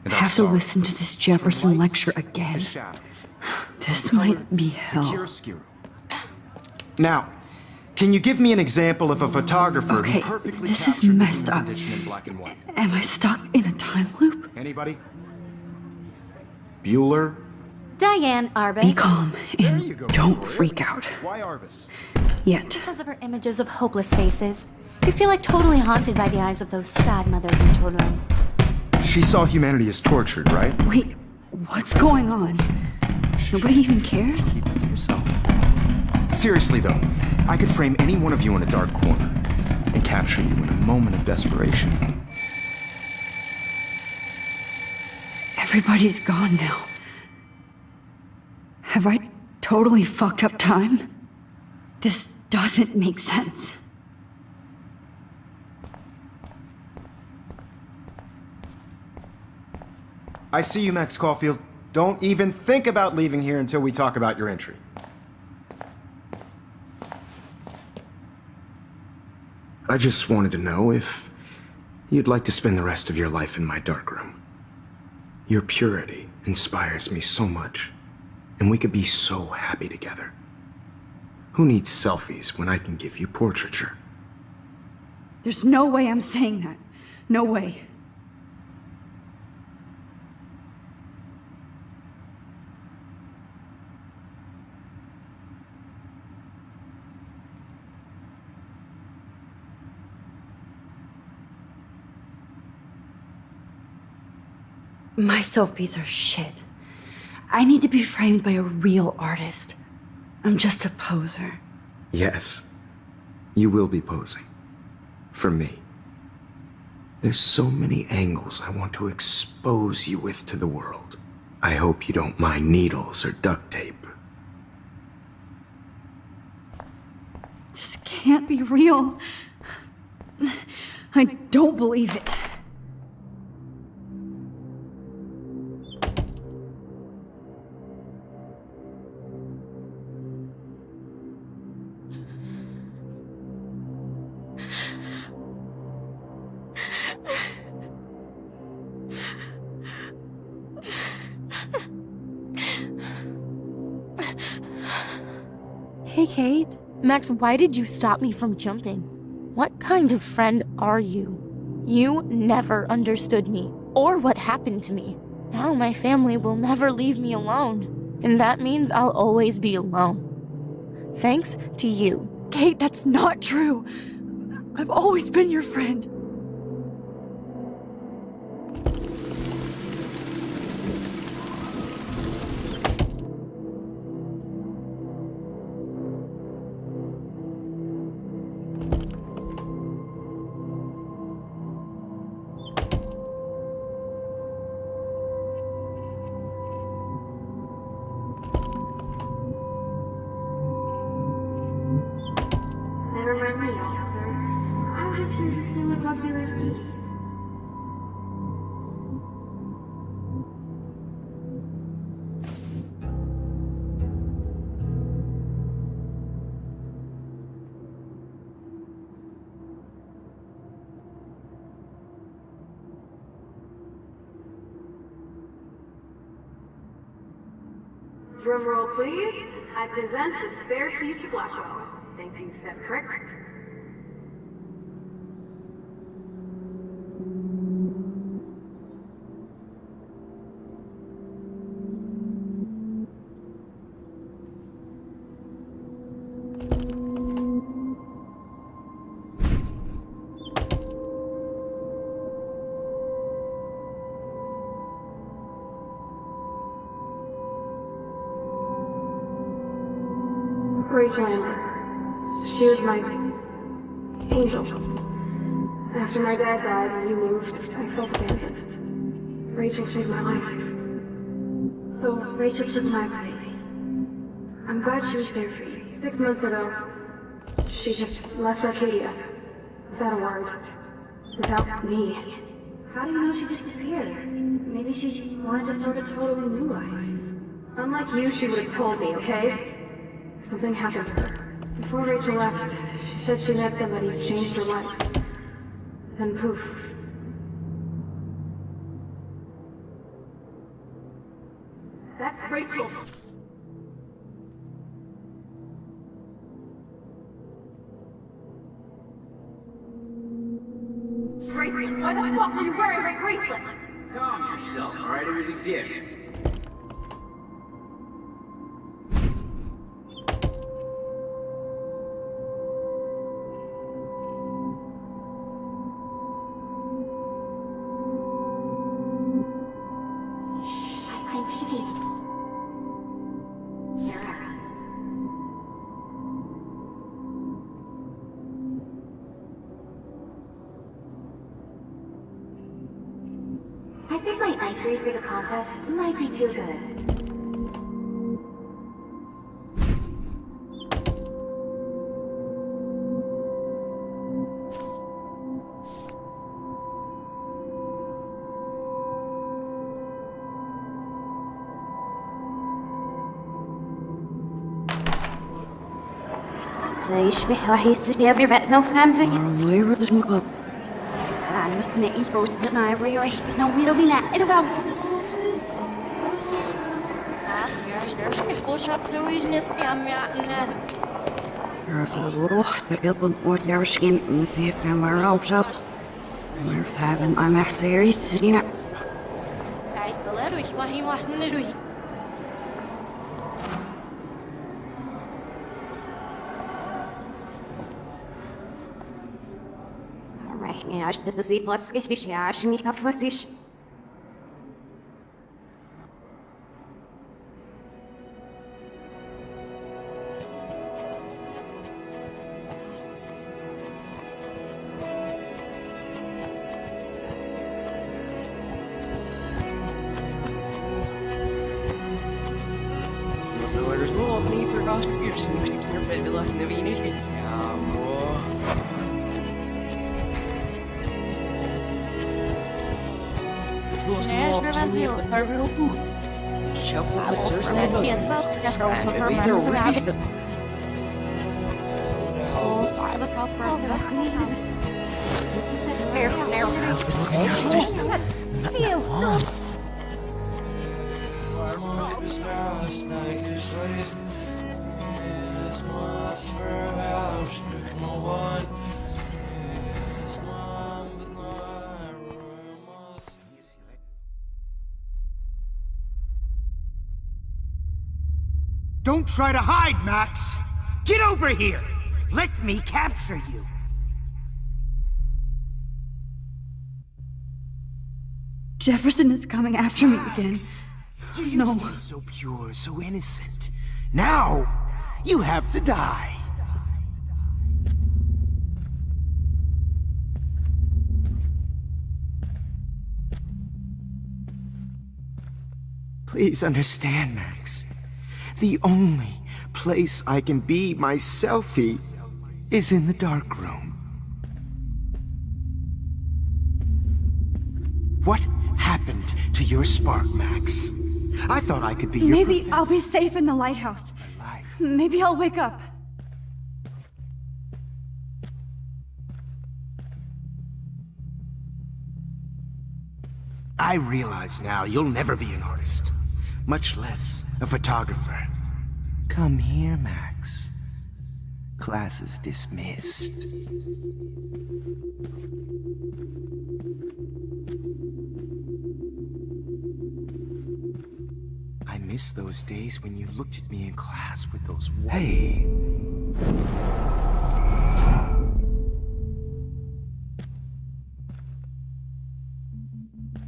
[SPEAKER 9] and
[SPEAKER 5] I
[SPEAKER 9] our
[SPEAKER 5] have to
[SPEAKER 9] sorrow.
[SPEAKER 5] listen to this Jefferson lecture again. This might be hell.
[SPEAKER 9] Now, can you give me an example of a photographer
[SPEAKER 5] Okay,
[SPEAKER 9] who perfectly
[SPEAKER 5] this is
[SPEAKER 9] captured
[SPEAKER 5] messed
[SPEAKER 9] the
[SPEAKER 5] up.
[SPEAKER 9] condition in black and white?
[SPEAKER 5] Am I stuck in a time loop?
[SPEAKER 9] Anybody? Bueller?
[SPEAKER 19] Diane Arbus.
[SPEAKER 5] Be calm and don't freak out.
[SPEAKER 9] Why Arbus?
[SPEAKER 5] Yet.
[SPEAKER 19] Because of her images of hopeless faces. You feel like totally haunted by the eyes of those sad mothers and children.
[SPEAKER 9] She saw humanity as tortured, right?
[SPEAKER 5] Wait, what's going on? Nobody even cares?
[SPEAKER 9] Keep it to yourself. Seriously though, I could frame any one of you in a dark corner and capture you in a moment of desperation.
[SPEAKER 5] Everybody's gone now.
[SPEAKER 7] Have I totally fucked up time? This doesn't make sense.
[SPEAKER 9] I see you, Max Caulfield. Don't even think about leaving here until we talk about your entry. I just wanted to know if you'd like to spend the rest of your life in my darkroom. Your purity inspires me so much, and we could be so happy together. Who needs selfies when I can give you portraiture?
[SPEAKER 7] There's no way I'm saying that. No way. My selfies are shit. I need to be framed by a real artist. I'm just a poser.
[SPEAKER 9] Yes, you will be posing. For me. There's so many angles I want to expose you with to the world. I hope you don't mind needles or duct tape.
[SPEAKER 7] This can't be real. I don't believe it.
[SPEAKER 8] Hey, Kate. Max, why did you stop me from jumping? What kind of friend are you? You never understood me, or what happened to me. Now my family will never leave me alone, and that means I'll always be alone. Thanks to you.
[SPEAKER 7] Kate, that's not true. I've always been your friend.
[SPEAKER 3] Drum roll, please. I present the spare keys to Blackwell. Thank you, Step Crick. Rachel Amber. She was my angel. After my dad died and you moved, I felt abandoned. Rachel saved my life. So Rachel took my place. I'm glad she was there for you. 6 months ago, she just left Arcadia. Without a word. Without me. How do you know she disappeared? Maybe she wanted to start a totally new life. Unlike you, she would have told me, okay? Something happened to her. Before Rachel left, she said she met somebody who changed her life. Then poof. That's Rachel. Bracelet? Why the fuck are you wearing my bracelet?
[SPEAKER 11] Calm yourself, alright? It was a gift.
[SPEAKER 19] I think my entries for the contest might be too good.
[SPEAKER 2] يشبه وحيس يا بيفاس نو سامسك غير الجنوب أنا مش ناقي بود أنا ريح بس نو بيرو بينا إيه بقى القوشة تسويش نسقي عم يعنا روح تقبل ورشين مسيح كاميرا وشابس مرتابن أنا احتياري سرينا تعيش بلاروي وهي محسن نروي رحني عشت تبزي فاسكش عشان يكفوسيش
[SPEAKER 9] Don't try to hide, Max! Get over here! Let me capture you!
[SPEAKER 7] Jefferson is coming after me again.
[SPEAKER 9] You used to be so pure, so innocent. Now, you have to die. Please understand, Max. The only place I can be myself is in the dark room. What happened to your spark, Max? I thought I could be your
[SPEAKER 7] Maybe
[SPEAKER 9] professor.
[SPEAKER 7] I'll be safe in the lighthouse. Maybe I'll wake up.
[SPEAKER 9] I realize now you'll never be an artist, much less a photographer. Come here, Max. Class is dismissed. I miss those days when you looked at me in class with those... Hey!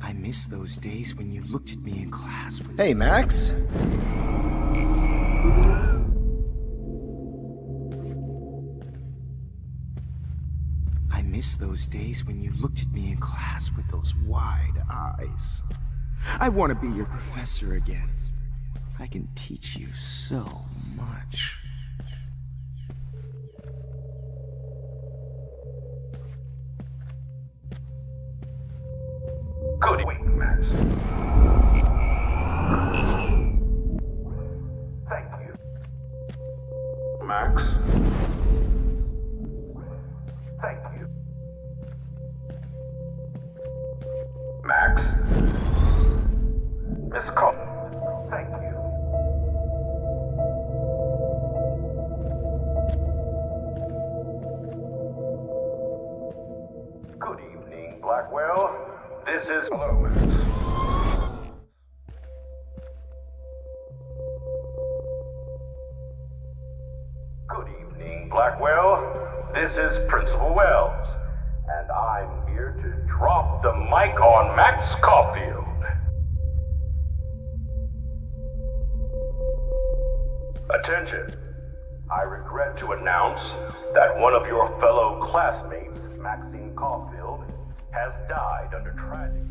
[SPEAKER 9] I miss those days when you looked at me in class with...
[SPEAKER 10] Hey, Max.
[SPEAKER 9] I miss those days when you looked at me in class with those wide eyes. I want to be your professor again. I can teach you so much.
[SPEAKER 13] Good week, Max. Thank you. Max. Thank you. Max. Miss Cole. Thank you. Good evening, Blackwell. This is... Hello, Max. Good evening, Blackwell. This is Principal Wells. And I'm here to drop the mic on Max Caulfield. Attention. I regret to announce that one of your fellow classmates, Maxine Caulfield, has died under tragic...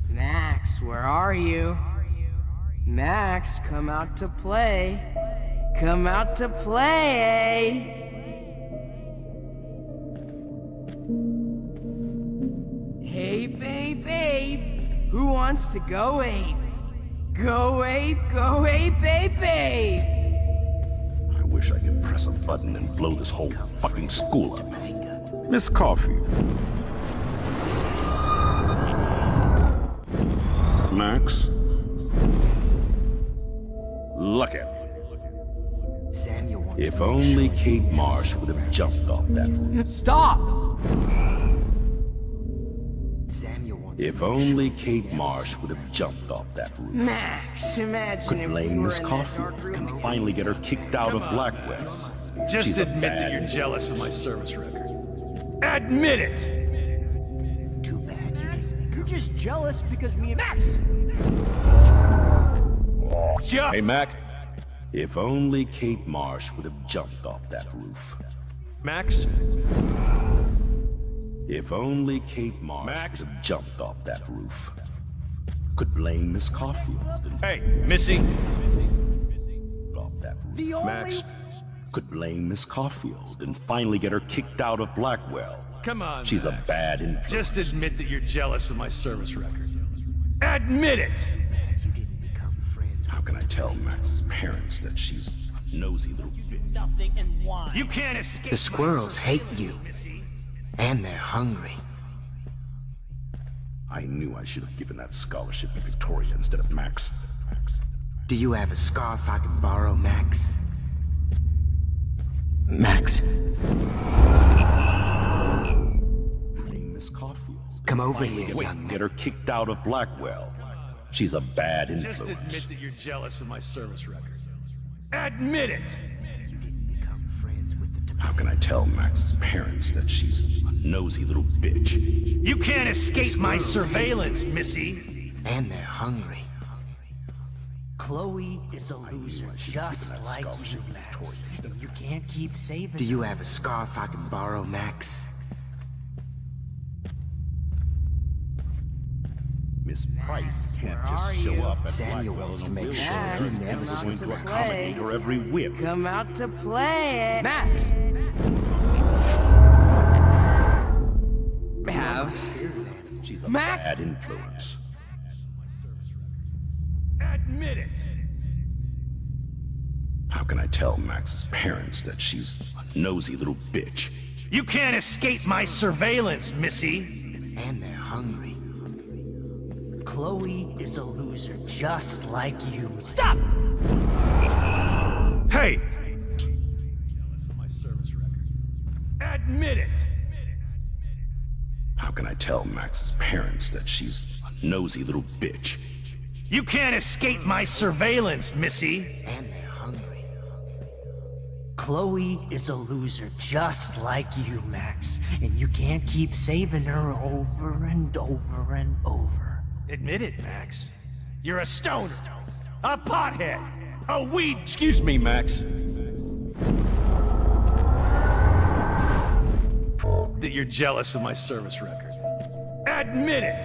[SPEAKER 22] Max, where are you? Max, come out to play. Come out to play. Hey, babe, babe. Who wants to go ape?
[SPEAKER 10] Go ape, baby!
[SPEAKER 13] I wish I could press a button and blow this whole fucking school up. Miss Caulfield. Max? Look at me. If only Kate Marsh would have jumped off that roof.
[SPEAKER 10] Stop!
[SPEAKER 13] If only Kate Marsh would have jumped off that roof.
[SPEAKER 10] Max, imagine
[SPEAKER 13] Could
[SPEAKER 10] if we
[SPEAKER 13] blame
[SPEAKER 10] were
[SPEAKER 13] Miss
[SPEAKER 10] in that
[SPEAKER 13] Caulfield
[SPEAKER 10] dark room
[SPEAKER 13] and
[SPEAKER 10] together.
[SPEAKER 13] finally get her kicked out of Blackwell.
[SPEAKER 21] Just
[SPEAKER 13] She's a
[SPEAKER 21] admit
[SPEAKER 13] bad
[SPEAKER 21] that you're
[SPEAKER 13] influence.
[SPEAKER 21] jealous of my service record. Admit it!
[SPEAKER 10] You're just jealous because me and Max.
[SPEAKER 13] Hey, Max. If only Kate Marsh would have jumped off that roof.
[SPEAKER 21] Max?
[SPEAKER 13] If only Kate Marsh would have jumped off that roof. Could blame Miss Caulfield.
[SPEAKER 21] Hey, Missy.
[SPEAKER 13] Off that roof.
[SPEAKER 10] The only...
[SPEAKER 13] Max could blame Miss Caulfield and finally get her kicked out of Blackwell.
[SPEAKER 21] Come on,
[SPEAKER 13] She's
[SPEAKER 21] Max.
[SPEAKER 13] a bad influence.
[SPEAKER 21] Just admit that you're jealous of my service record. Admit it!
[SPEAKER 13] How can I tell Max's parents that she's a nosy little bitch?
[SPEAKER 10] Nothing and why?
[SPEAKER 21] You can't escape.
[SPEAKER 9] The squirrels hate you. And they're hungry.
[SPEAKER 13] I knew I should have given that scholarship to Victoria instead of Max.
[SPEAKER 9] Do you have a scarf I can borrow, Max? Max.
[SPEAKER 13] Miss Caulfield.
[SPEAKER 9] Come over
[SPEAKER 13] Finally
[SPEAKER 9] here, young man.
[SPEAKER 13] Get her kicked out of Blackwell. She's a bad
[SPEAKER 21] Just
[SPEAKER 13] influence.
[SPEAKER 21] admit that you're jealous of my service record. Admit it!
[SPEAKER 13] How can I tell Max's parents that she's a nosy little bitch?
[SPEAKER 21] You can't escape my surveillance, Missy.
[SPEAKER 9] And they're hungry.
[SPEAKER 10] Chloe is a loser, just like you, Max. And you can't keep saving
[SPEAKER 9] Do you have a scarf I can borrow, Max?
[SPEAKER 13] Miss Price can't just show up at
[SPEAKER 9] Samuel
[SPEAKER 13] Blackwell
[SPEAKER 9] wants
[SPEAKER 13] in
[SPEAKER 9] to
[SPEAKER 13] a
[SPEAKER 9] make
[SPEAKER 13] wheelchair.
[SPEAKER 9] sure
[SPEAKER 13] She's
[SPEAKER 9] he never
[SPEAKER 13] going
[SPEAKER 9] sees
[SPEAKER 13] to
[SPEAKER 9] the
[SPEAKER 13] accommodate her every whim.
[SPEAKER 10] Come out to play it. Max!
[SPEAKER 13] She's a
[SPEAKER 10] Max!
[SPEAKER 13] bad influence.
[SPEAKER 21] Admit it!
[SPEAKER 13] How can I tell Max's parents that she's a nosy little bitch?
[SPEAKER 21] You can't escape my surveillance, Missy.
[SPEAKER 9] And they're hungry.
[SPEAKER 10] Chloe is a loser, just like you. Stop!
[SPEAKER 21] Hey! Admit it!
[SPEAKER 13] How can I tell Max's parents that she's a nosy little bitch?
[SPEAKER 21] You can't escape my surveillance, Missy.
[SPEAKER 9] And they're hungry.
[SPEAKER 10] Chloe is a loser, just like you, Max. And you can't keep saving her over and over and over.
[SPEAKER 21] Admit it, Max. You're a stoner, a pothead, a weed.
[SPEAKER 4] Excuse me, Max.
[SPEAKER 21] That you're jealous of my service record. Admit it!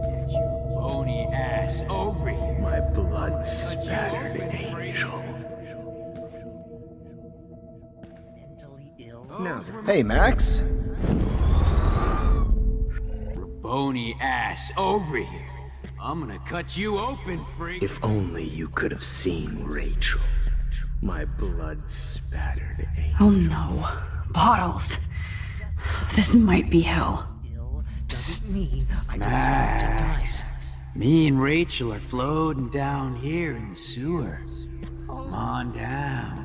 [SPEAKER 10] Get your bony ass over here.
[SPEAKER 4] My blood-spattered angel.
[SPEAKER 10] Mentally ill.
[SPEAKER 9] No. Hey, Max.
[SPEAKER 10] Bony ass over here. I'm gonna cut you open, freak.
[SPEAKER 4] If only you could have seen Rachel. My blood-spattered angel.
[SPEAKER 7] Oh no. Bottles. This might be hell.
[SPEAKER 10] Doesn't mean I
[SPEAKER 14] Max, me and Rachel are floating down here in the sewer. Come on down.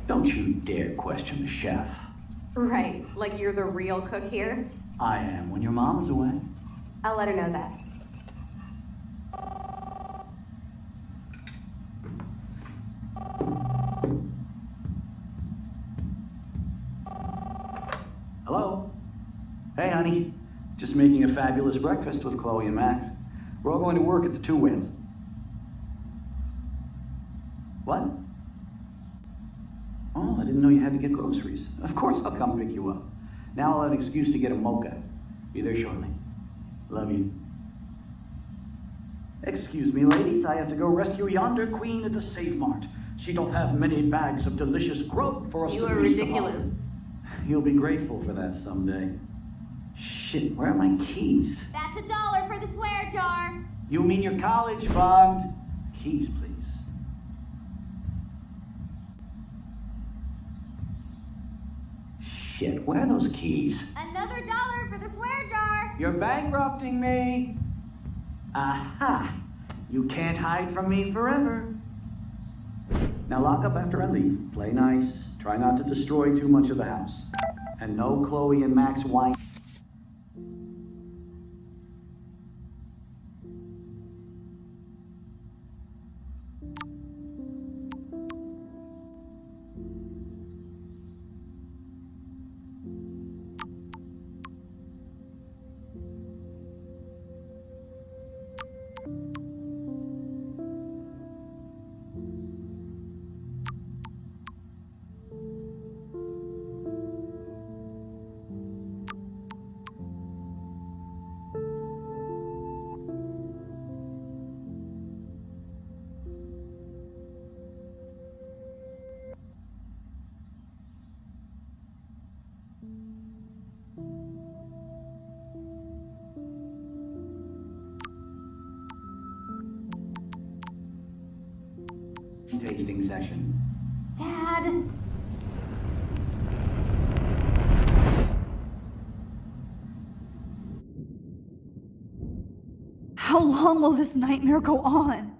[SPEAKER 23] Don't you dare question the chef.
[SPEAKER 3] Right, like you're the real cook here?
[SPEAKER 6] I am when your mom's away.
[SPEAKER 3] I'll let her know that.
[SPEAKER 6] Hello? Hey, honey. Just making a fabulous breakfast with Chloe and Max. We're all going to work at the Two Winds. What? Oh, I didn't know you had to get groceries. Of course I'll come pick you up. Now I'll have an excuse to get a mocha. Be there shortly. Love you. Excuse me, ladies. I have to go rescue yonder queen at the Save Mart. She doth have many bags of delicious grub for us to feast upon. You are ridiculous. You'll be grateful for that someday. Shit, where are my keys?
[SPEAKER 15] That's $1 for the swear jar.
[SPEAKER 6] You mean your college fund? Keys, please. Shit, where are those keys?
[SPEAKER 15] Another $1 for the swear jar.
[SPEAKER 6] You're bankrupting me. Aha! You can't hide from me forever. Now lock up after I leave. Play nice. Try not to destroy too much of the house. And no Chloe and Max wine. Tasting session.
[SPEAKER 15] Dad.
[SPEAKER 7] How long will this nightmare go on?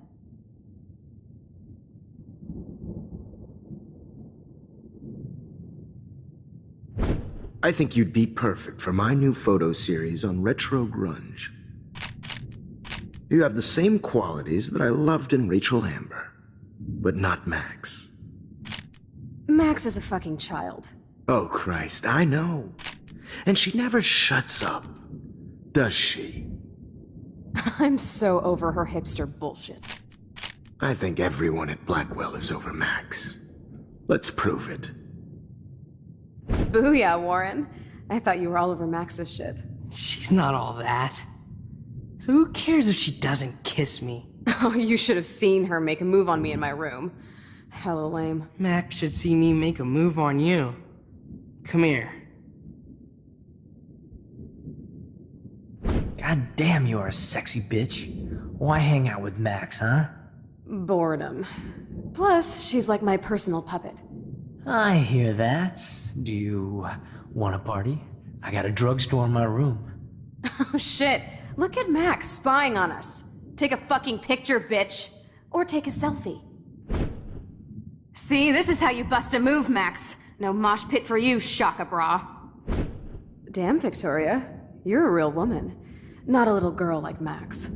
[SPEAKER 9] I think you'd be perfect for my new photo series on retro grunge. You have the same qualities that I loved in Rachel Amber, but not Max.
[SPEAKER 3] Max is a fucking child.
[SPEAKER 9] Oh, Christ, I know. And she never shuts up, does she?
[SPEAKER 3] I'm so over her hipster bullshit.
[SPEAKER 9] I think everyone at Blackwell is over Max. Let's prove it.
[SPEAKER 3] Booyah, Warren. I thought you were all over Max's shit.
[SPEAKER 22] She's not all that. So who cares if she doesn't kiss me?
[SPEAKER 3] Oh, you should have seen her make a move on me in my room. Hella lame.
[SPEAKER 22] Max should see me make a move on you. Come here.
[SPEAKER 10] God damn, you are a sexy bitch. Why hang out with Max, huh?
[SPEAKER 3] Boredom. Plus, she's like my personal puppet.
[SPEAKER 10] I hear that. Do you want a party? I got a drugstore in my room.
[SPEAKER 3] Oh shit, look at Max spying on us. Take a fucking picture, bitch. Or take a selfie. See, this is how you bust a move, Max. No mosh pit for you, Shaka Bra. Damn, Victoria. You're a real woman. Not a little girl like Max.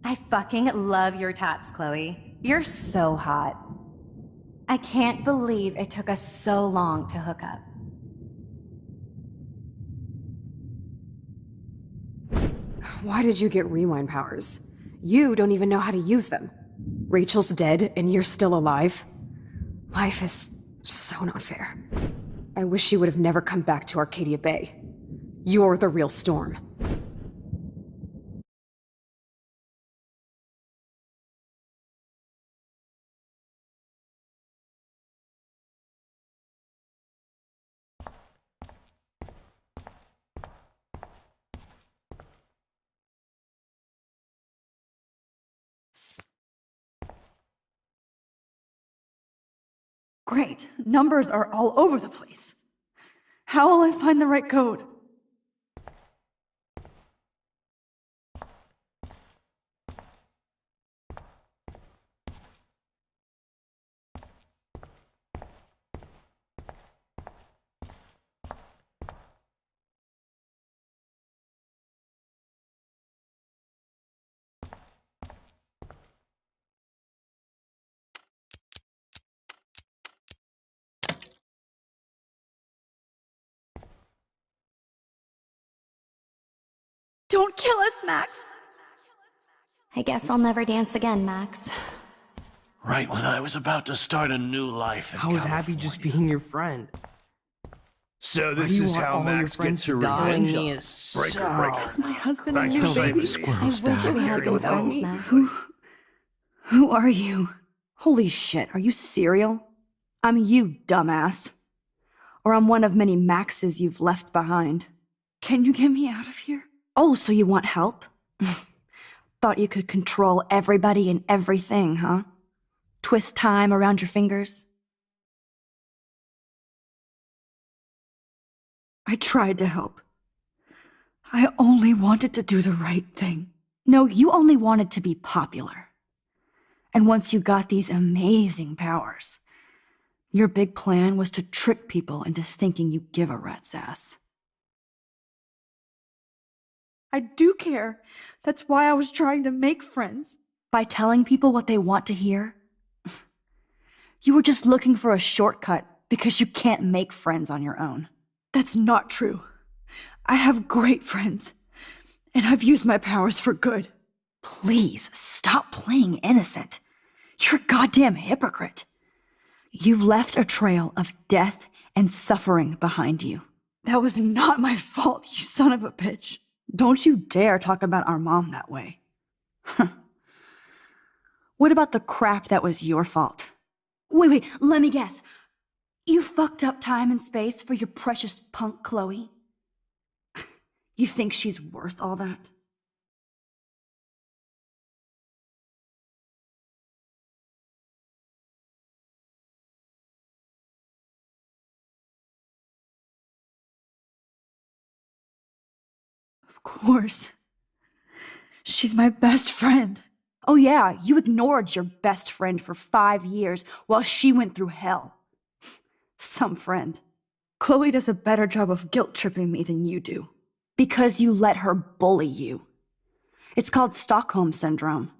[SPEAKER 23] I fucking love your tats, Chloe. You're so hot. I can't believe it took us so long to hook up.
[SPEAKER 3] Why did you get rewind powers? You don't even know how to use them. Rachel's dead and you're still alive. Life is so not fair. I wish you would have never come back to Arcadia Bay. You're the real Storm.
[SPEAKER 7] Great. Numbers are all over the place. How will I find the right code? Don't kill us, Max!
[SPEAKER 23] I guess I'll never dance again, Max.
[SPEAKER 21] Right when I was about to start a new life in
[SPEAKER 22] I was happy just being your friend.
[SPEAKER 21] So
[SPEAKER 22] Why
[SPEAKER 21] this
[SPEAKER 22] do you
[SPEAKER 21] is
[SPEAKER 22] want
[SPEAKER 21] how
[SPEAKER 22] all your
[SPEAKER 21] Max
[SPEAKER 22] friends
[SPEAKER 21] gets her
[SPEAKER 22] to die?
[SPEAKER 21] revenge
[SPEAKER 22] Killing me
[SPEAKER 21] on
[SPEAKER 22] is
[SPEAKER 21] Breaker,
[SPEAKER 22] so-
[SPEAKER 21] Breaker.
[SPEAKER 5] That's my husband
[SPEAKER 21] Thanks
[SPEAKER 5] and
[SPEAKER 21] for
[SPEAKER 5] your
[SPEAKER 21] saving
[SPEAKER 5] baby.
[SPEAKER 21] the squirrels
[SPEAKER 23] I wish
[SPEAKER 21] down.
[SPEAKER 23] we had
[SPEAKER 21] You're
[SPEAKER 23] been
[SPEAKER 21] gonna
[SPEAKER 23] friends,
[SPEAKER 21] love
[SPEAKER 23] Max.
[SPEAKER 7] Who are you? Holy shit, are you cereal? I'm you, dumbass. Or I'm one of many Maxes you've left behind. Can you get me out of here? Oh, so you want help? Thought you could control everybody and everything, huh? Twist time around your fingers? I tried to help. I only wanted to do the right thing. No, you only wanted to be popular. And once you got these amazing powers, your big plan was to trick people into thinking you give a rat's ass. I do care. That's why I was trying to make friends. By telling people what they want to hear? You were just looking for a shortcut because you can't make friends on your own. That's not true. I have great friends, and I've used my powers for good. Please, stop playing innocent. You're a goddamn hypocrite. You've left a trail of death and suffering behind you. That was not my fault, you son of a bitch. Don't you dare talk about our mom that way. What about the crap that was your fault? Wait, let me guess. You fucked up time and space for your precious punk Chloe? You think she's worth all that? Of course. She's my best friend. Oh yeah, you ignored your best friend for 5 years while she went through hell. Some friend. Chloe does a better job of guilt-tripping me than you do. Because you let her bully you. It's called Stockholm Syndrome.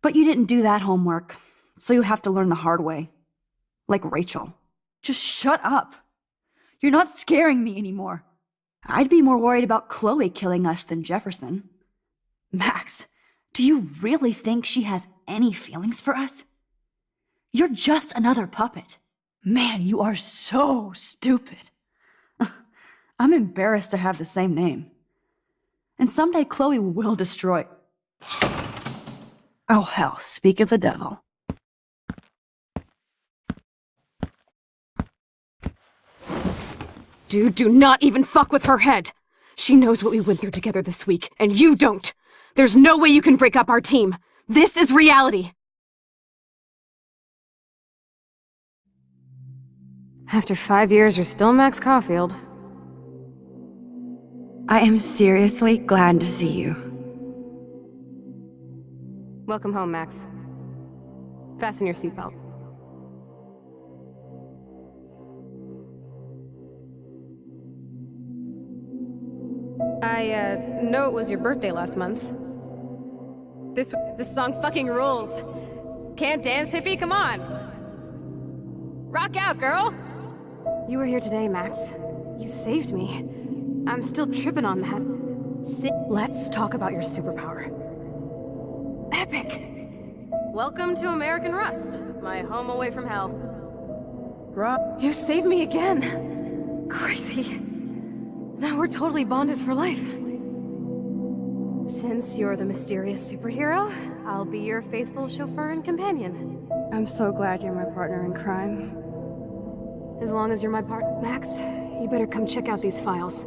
[SPEAKER 7] But you didn't do that homework, so you have to learn the hard way. Like Rachel. Just shut up. You're not scaring me anymore. I'd be more worried about Chloe killing us than Jefferson. Max, do you really think she has any feelings for us? You're just another puppet. Man, you are so stupid. I'm embarrassed to have the same name. And someday Chloe will destroy... Oh hell, speak of the devil.
[SPEAKER 3] Dude, do not even fuck with her head. She knows what we went through together this week, and you don't. There's no way you can break up our team. This is reality. After 5 years, you're still Max Caulfield.
[SPEAKER 7] I am seriously glad to see you.
[SPEAKER 3] Welcome home, Max. Fasten your seatbelt. I know it was your birthday last month. This song fucking rules. Can't dance, hippie? Come on! Rock out, girl! You were here today, Max. You saved me. I'm still tripping on that. Let's talk about your superpower. Epic! Welcome to American Rust, my home away from hell. Rob, you saved me again. Crazy. Now we're totally bonded for life. Since you're the mysterious superhero, I'll be your faithful chauffeur and companion.
[SPEAKER 7] I'm so glad you're my partner in crime.
[SPEAKER 3] As long as you're my Max, you better come check out these files.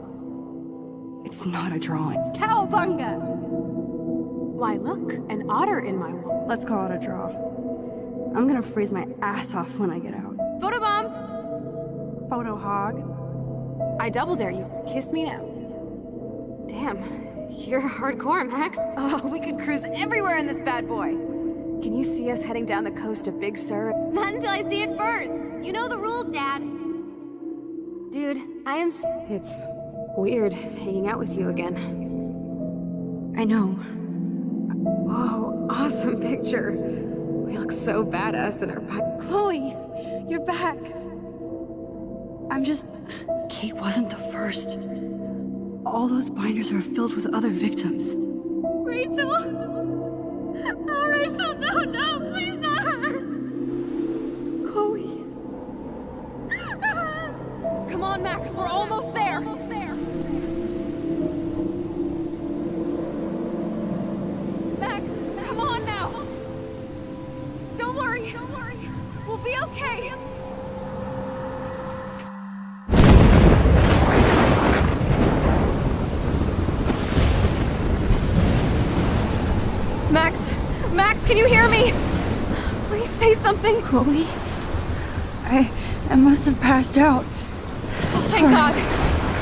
[SPEAKER 7] It's not a drawing.
[SPEAKER 3] Cowabunga! Why, look, an otter in my wall.
[SPEAKER 7] Let's call it a draw. I'm gonna freeze my ass off when I get out.
[SPEAKER 3] Photobomb!
[SPEAKER 7] Photo hog.
[SPEAKER 3] I double dare you. Kiss me now. Damn, you're hardcore, Max. Oh, we could cruise everywhere in this bad boy. Can you see us heading down the coast of Big Sur?
[SPEAKER 15] Not until I see it first. You know the rules, Dad.
[SPEAKER 3] Dude, I am It's weird hanging out with you again.
[SPEAKER 7] I know.
[SPEAKER 3] Whoa, awesome picture. We look so badass in our
[SPEAKER 7] Chloe, you're back. I'm just... Kate wasn't the first. All those binders are filled with other victims.
[SPEAKER 15] Rachel! Oh, Rachel, no, please not her!
[SPEAKER 7] Chloe.
[SPEAKER 3] Come on, Max, we're almost there. Max, come on now. Don't worry. We'll be okay. Max, can you hear me? Please say something.
[SPEAKER 7] Chloe? I must have passed out.
[SPEAKER 3] Thank God.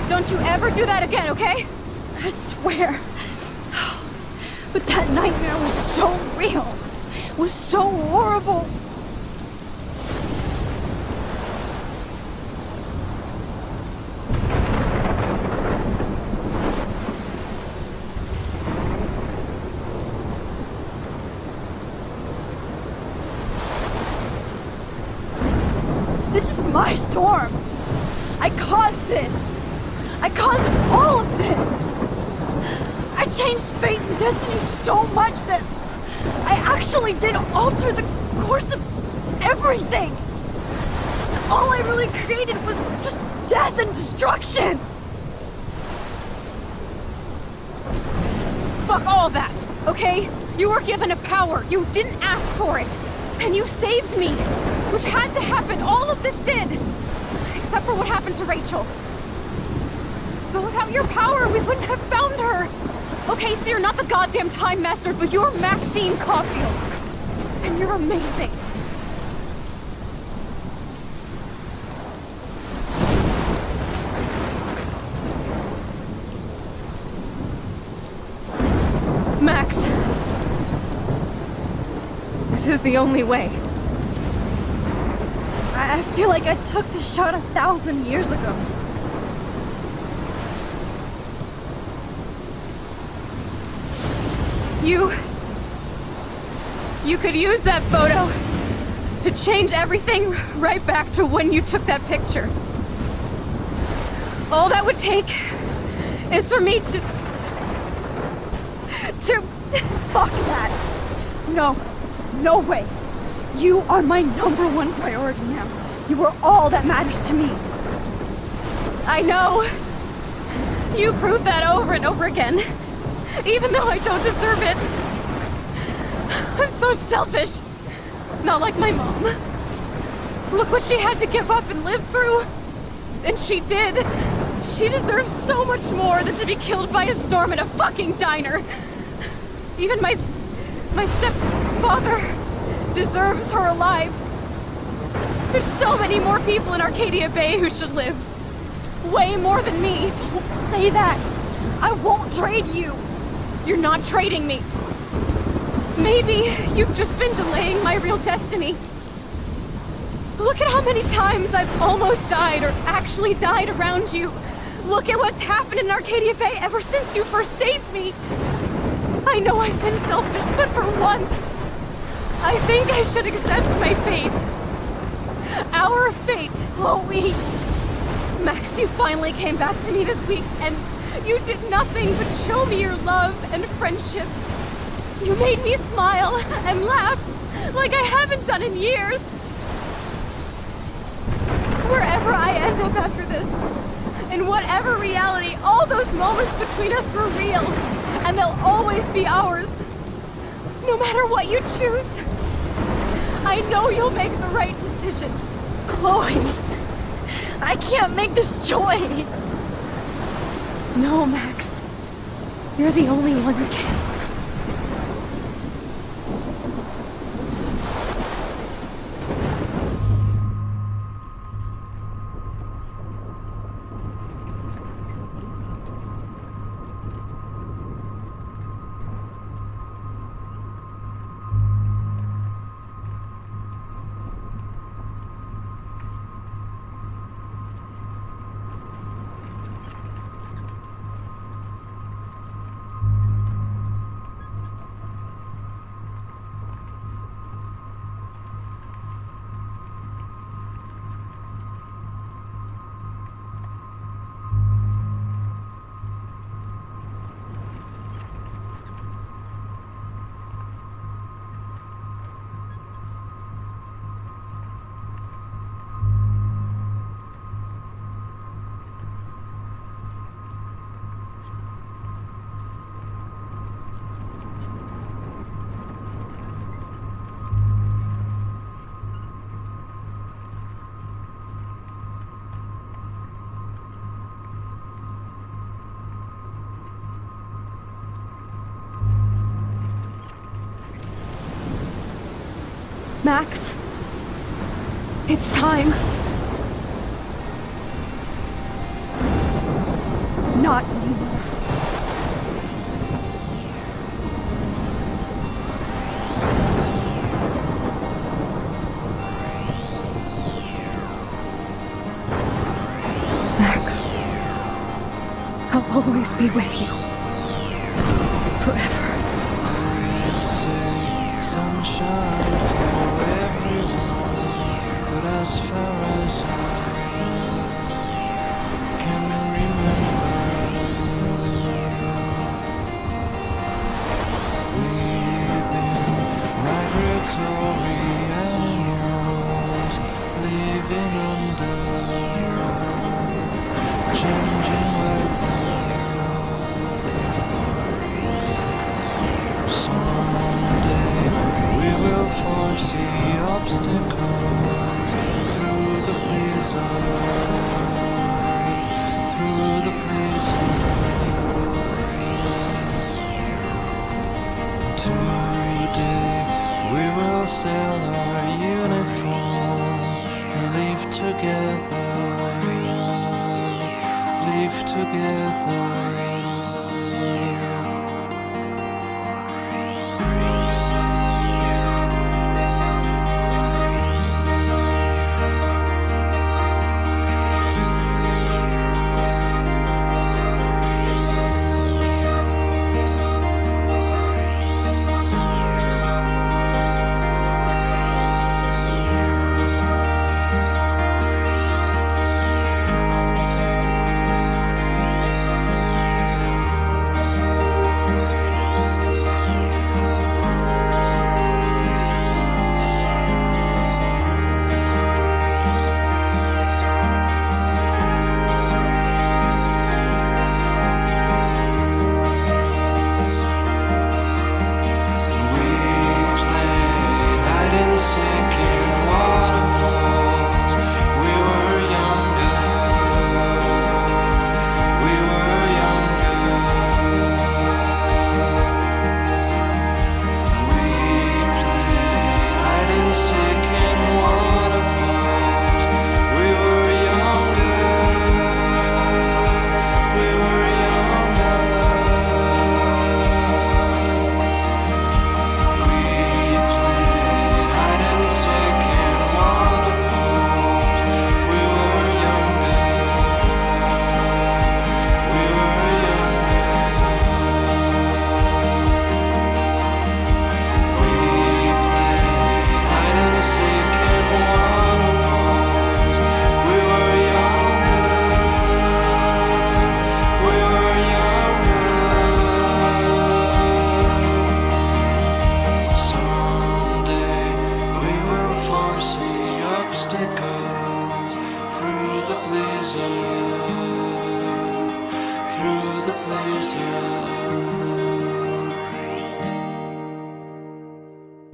[SPEAKER 3] Don't you ever do that again, okay?
[SPEAKER 7] I swear. But that nightmare was so real. It was so horrible. This is my storm. I caused this. I caused all of this. I changed fate and destiny so much that I actually did alter the course of everything. All I really created was just death and destruction.
[SPEAKER 3] Fuck all that, okay? You were given a power. You didn't ask for it. And you saved me. Which had to happen. All of this did. Except for what happened to Rachel. But without your power, we wouldn't have found her. Okay, so you're not the goddamn Time Master, but you're Maxine Caulfield. And you're amazing. Max. This is the only way.
[SPEAKER 7] I feel like I took the shot 1,000 years ago.
[SPEAKER 3] You could use that photo to change everything right back to when you took that picture. All that would take is for me to...
[SPEAKER 7] Fuck that! No way! You are my #1 priority now. You are all that matters to me.
[SPEAKER 3] I know. You prove that over and over again. Even though I don't deserve it. I'm so selfish. Not like my mom. Look what she had to give up and live through. And she did. She deserves so much more than to be killed by a storm in a fucking diner. Even my stepfather deserves her alive. There's so many more people in Arcadia Bay who should live. Way more than me.
[SPEAKER 7] Don't say that. I won't trade you.
[SPEAKER 3] You're not trading me. Maybe you've just been delaying my real destiny. Look at how many times I've almost died or actually died around you. Look at what's happened in Arcadia Bay ever since you first saved me. I know I've been selfish, but for once, I think I should accept my fate. Our fate.
[SPEAKER 7] Chloe!
[SPEAKER 3] Max, you finally came back to me this week, and you did nothing but show me your love and friendship. You made me smile and laugh like I haven't done in years. Wherever I end up after this, in whatever reality, all those moments between us were real, and they'll always be ours. No matter what you choose, I know you'll make the right decision.
[SPEAKER 7] Chloe, I can't make this choice.
[SPEAKER 3] No, Max. You're the only one who can. Max, it's time. Not anymore. Max, I'll always be with you. Forever.
[SPEAKER 16] Sunshine for everyone, but as far as I can remember, we've been migratory animals, living under changing weather. Someday we will foresee obstacles through the blizzard, through the blizzard. Today we will sell our uniform and live together, live together.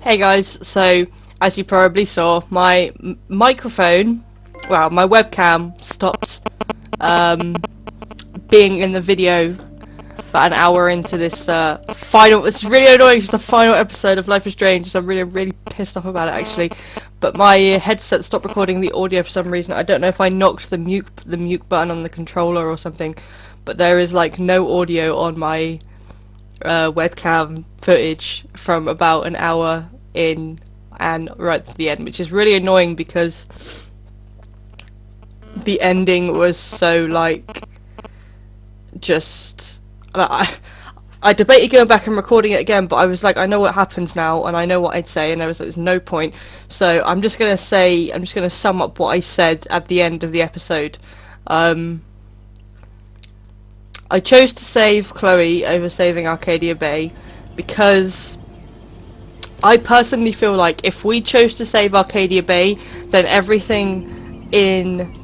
[SPEAKER 1] Hey guys, so as you probably saw, my microphone, well, my webcam stopped being in the video about an hour into this final. It's really annoying, it's just a final episode of Life is Strange, so I'm really pissed off about it actually. But my headset stopped recording the audio for some reason. I don't know if I knocked the mute button on the controller or something, but there is like no audio on my webcam footage from about an hour in and right to the end, which is really annoying because the ending was so like just I debated going back and recording it again, but I was like, I know what happens now and I know what I'd say, and I was like, there's no point, so I'm just gonna sum up what I said at the end of the episode. I chose to save Chloe over saving Arcadia Bay because I personally feel like if we chose to save Arcadia Bay, then everything in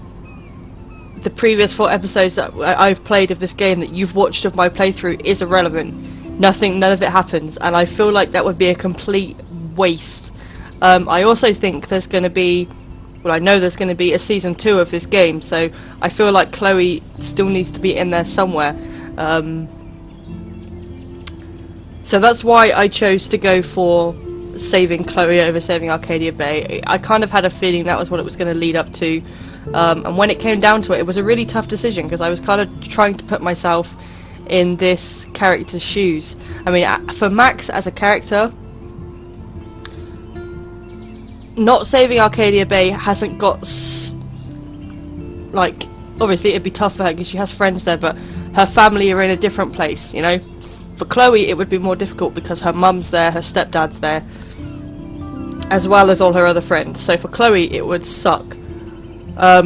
[SPEAKER 1] the previous 4 episodes that I've played of this game that you've watched of my playthrough is irrelevant. None of it happens, and I feel like that would be a complete waste. I also think there's going to be, well, I know there's going to be a season 2 of this game, so I feel like Chloe still needs to be in there somewhere. So that's why I chose to go for saving Chloe over saving Arcadia Bay. I kind of had a feeling that was what it was going to lead up to. And when it came down to it, it was a really tough decision because I was kind of trying to put myself in this character's shoes. I mean, for Max as a character, not saving Arcadia Bay hasn't got like, obviously it'd be tough for her because she has friends there, but her family are in a different place, you know. For Chloe, it would be more difficult because her mum's there, her stepdad's there, as well as all her other friends. So for Chloe, it would suck,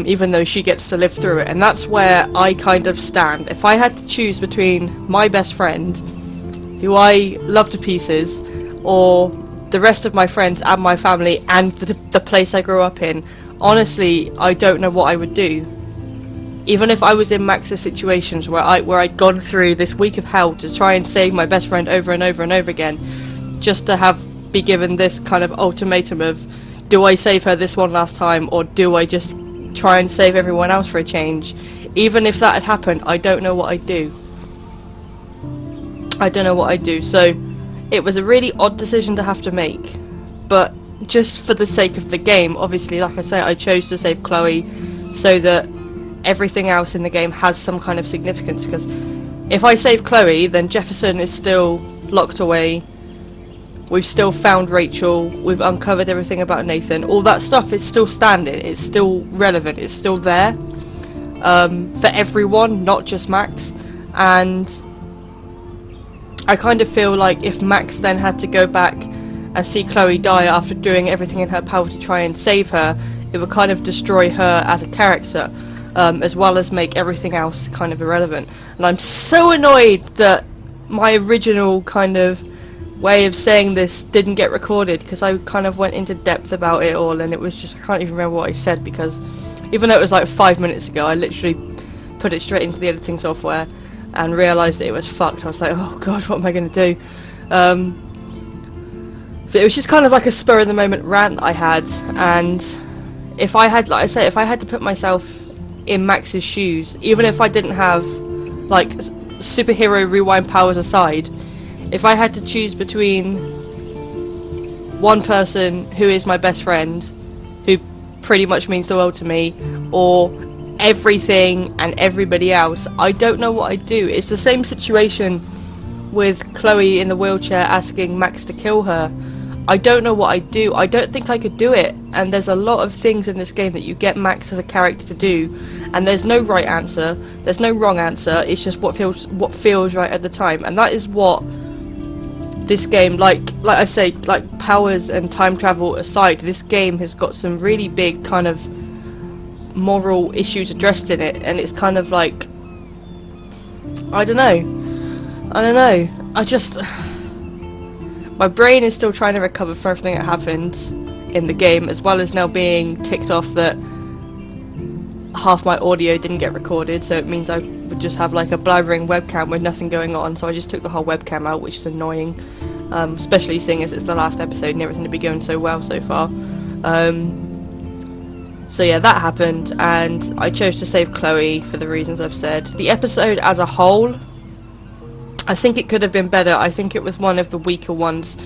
[SPEAKER 1] even though she gets to live through it. And that's where I kind of stand. If I had to choose between my best friend, who I love to pieces, or the rest of my friends and my family and the place I grew up in, honestly, I don't know what I would do. Even if I was in Max's situations where I'd gone through this week of hell to try and save my best friend over and over and over again, just to be given this kind of ultimatum of, do I save her this one last time, or do I just try and save everyone else for a change? Even if that had happened, I don't know what I'd do. I don't know what I'd do. So it was a really odd decision to have to make, but just for the sake of the game, obviously, like I say, I chose to save Chloe so that everything else in the game has some kind of significance, because if I save Chloe, then Jefferson is still locked away, we've still found Rachel, we've uncovered everything about Nathan, all that stuff is still standing, it's still relevant, it's still there, for everyone, not just Max. And I kind of feel like if Max then had to go back and see Chloe die after doing everything in her power to try and save her, it would kind of destroy her as a character, as well as make everything else kind of irrelevant. And I'm so annoyed that my original kind of way of saying this didn't get recorded, because I kind of went into depth about it all, and it was just, I can't even remember what I said, because even though it was like 5 minutes ago, I literally put it straight into the editing software and realised that it was fucked. I was like, oh god, what am I going to do? But it was just kind of like a spur of the moment rant that I had, and if I had, like I say, if I had to put myself in Max's shoes, even if I didn't have like superhero rewind powers aside, if I had to choose between one person who is my best friend, who pretty much means the world to me, or everything and everybody else, I don't know what I'd do. It's the same situation with Chloe in the wheelchair asking Max to kill her. I don't know what I'd do. I don't think I could do it. And there's a lot of things in this game that you get Max as a character to do, and there's no right answer, there's no wrong answer, it's just what feels right at the time. And that is what this game, like I say, like powers and time travel aside, this game has got some really big kind of moral issues addressed in it, and it's kind of like, I don't know, I just, my brain is still trying to recover from everything that happened in the game, as well as now being ticked off that half my audio didn't get recorded, so it means I would just have like a blabbering webcam with nothing going on. So I just took the whole webcam out, which is annoying, especially seeing as it's the last episode and everything to be going so well so far. So yeah, that happened, and I chose to save Chloe for the reasons I've said. The episode as a whole, I think it could have been better. I think it was one of the weaker ones.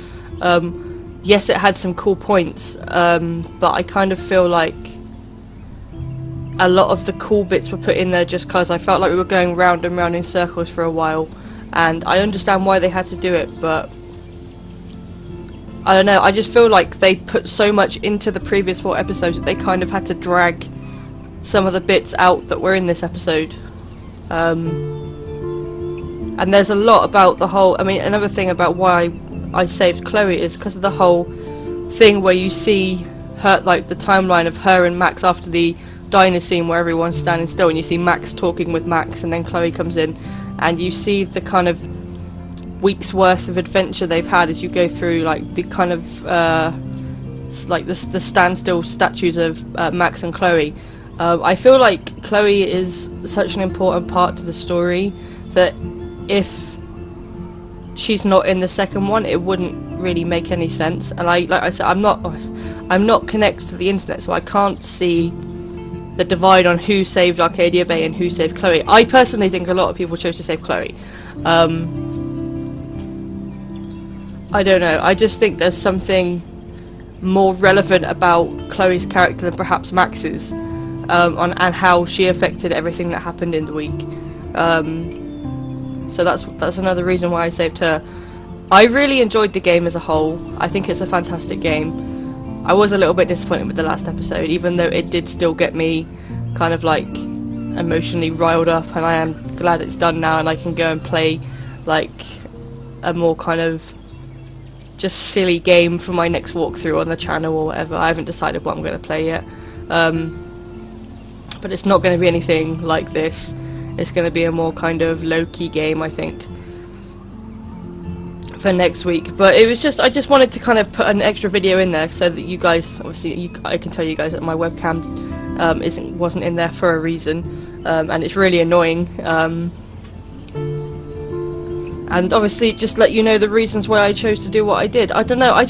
[SPEAKER 1] Yes, it had some cool points, but I kind of feel like a lot of the cool bits were put in there just because I felt like we were going round and round in circles for a while, and I understand why they had to do it, but I don't know, I just feel like they put so much into the previous 4 episodes that they kind of had to drag some of the bits out that were in this episode. And there's a lot about the whole, I mean, another thing about why I saved Chloe is because of the whole thing where you see her, like the timeline of her and Max after the diner scene where everyone's standing still, and you see Max talking with Max, and then Chloe comes in, and you see the kind of weeks worth of adventure they've had as you go through, like the kind of like the standstill statues of Max and Chloe. I feel like Chloe is such an important part to the story that if she's not in the second one, it wouldn't really make any sense. And like I said, I'm not connected to the internet, so I can't see the divide on who saved Arcadia Bay and who saved Chloe. I personally think a lot of people chose to save Chloe. I don't know, I just think there's something more relevant about Chloe's character than perhaps Max's, and how she affected everything that happened in the week. So that's another reason why I saved her. I really enjoyed the game as a whole. I think it's a fantastic game. I was a little bit disappointed with the last episode, even though it did still get me kind of like emotionally riled up, and I am glad it's done now and I can go and play like a more kind of just silly game for my next walkthrough on the channel or whatever. I haven't decided what I'm going to play yet, but it's not going to be anything like this. It's going to be a more kind of low-key game, I think, for next week. But it was just, I just wanted to kind of put an extra video in there so that you guys, obviously I can tell you guys that my webcam wasn't in there for a reason, and it's really annoying, and obviously just let you know the reasons why I chose to do what I did. I don't know, I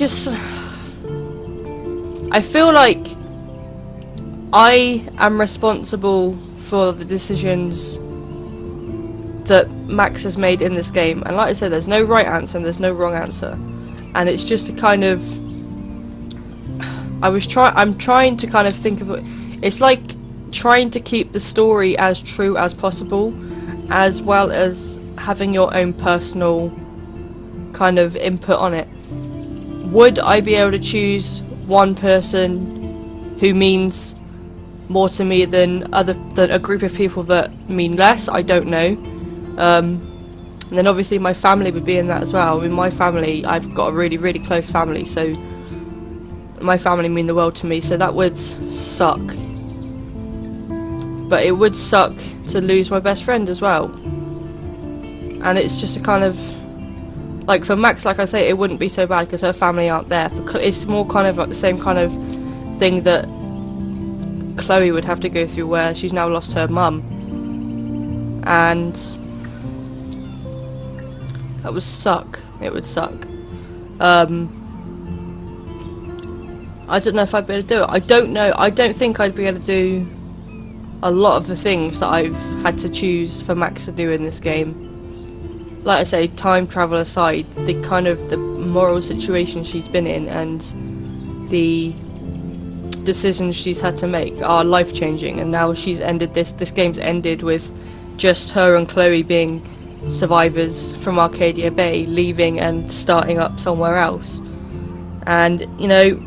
[SPEAKER 1] feel like I am responsible for the decisions that Max has made in this game, and like I said, there's no right answer and there's no wrong answer, and it's just a kind of, I'm trying to kind of think of it, it's like trying to keep the story as true as possible, as well as having your own personal kind of input on it. Would I be able to choose one person who means more to me than a group of people that mean less? I don't know. And then obviously my family would be in that as well. I mean, my family, I've got a really, really close family, so my family mean the world to me, so that would suck. But it would suck to lose my best friend as well. And it's just a kind of, like for Max, like I say, it wouldn't be so bad because her family aren't there. It's more kind of like the same kind of thing that Chloe would have to go through, where she's now lost her mum, and that would suck. It would suck. I don't know if I'd be able to do it. I don't know. I don't think I'd be able to do a lot of the things that I've had to choose for Max to do in this game. Like I say, time travel aside, the kind of the moral situation she's been in and the decisions she's had to make are life-changing, and now she's ended this game's ended with just her and Chloe being survivors from Arcadia Bay, leaving and starting up somewhere else. And you know,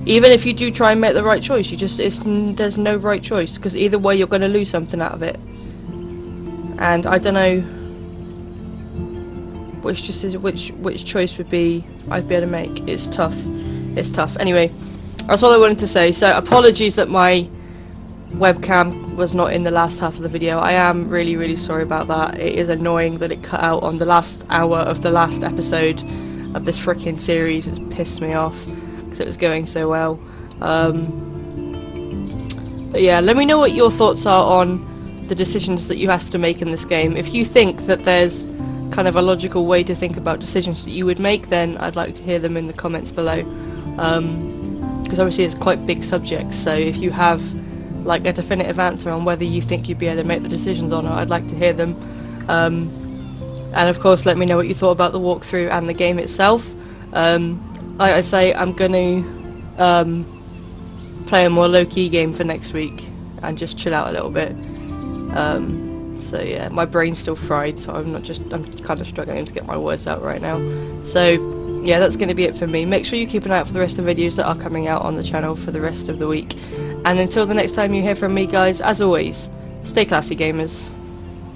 [SPEAKER 1] even if you do try and make the right choice, there's no right choice, because either way you're going to lose something out of it. And I don't know which choice would be I'd be able to make. It's tough. It's tough. Anyway, that's all I wanted to say. So apologies that my webcam was not in the last half of the video. I am really, really sorry about that. It is annoying that it cut out on the last hour of the last episode of this freaking series. It's pissed me off because it was going so well. But yeah, let me know what your thoughts are on the decisions that you have to make in this game. If you think that there's kind of a logical way to think about decisions that you would make, then I'd like to hear them in the comments below, because obviously it's quite big subjects, so if you have like a definitive answer on whether you think you'd be able to make the decisions or not, I'd like to hear them. And of course let me know what you thought about the walkthrough and the game itself. Like I say, I'm going to play a more low-key game for next week and just chill out a little bit. So yeah, my brain's still fried, so I'm kind of struggling to get my words out right now. So yeah, that's going to be it for me. Make sure you keep an eye out for the rest of the videos that are coming out on the channel for the rest of the week. And until the next time you hear from me, guys, as always, stay classy, gamers.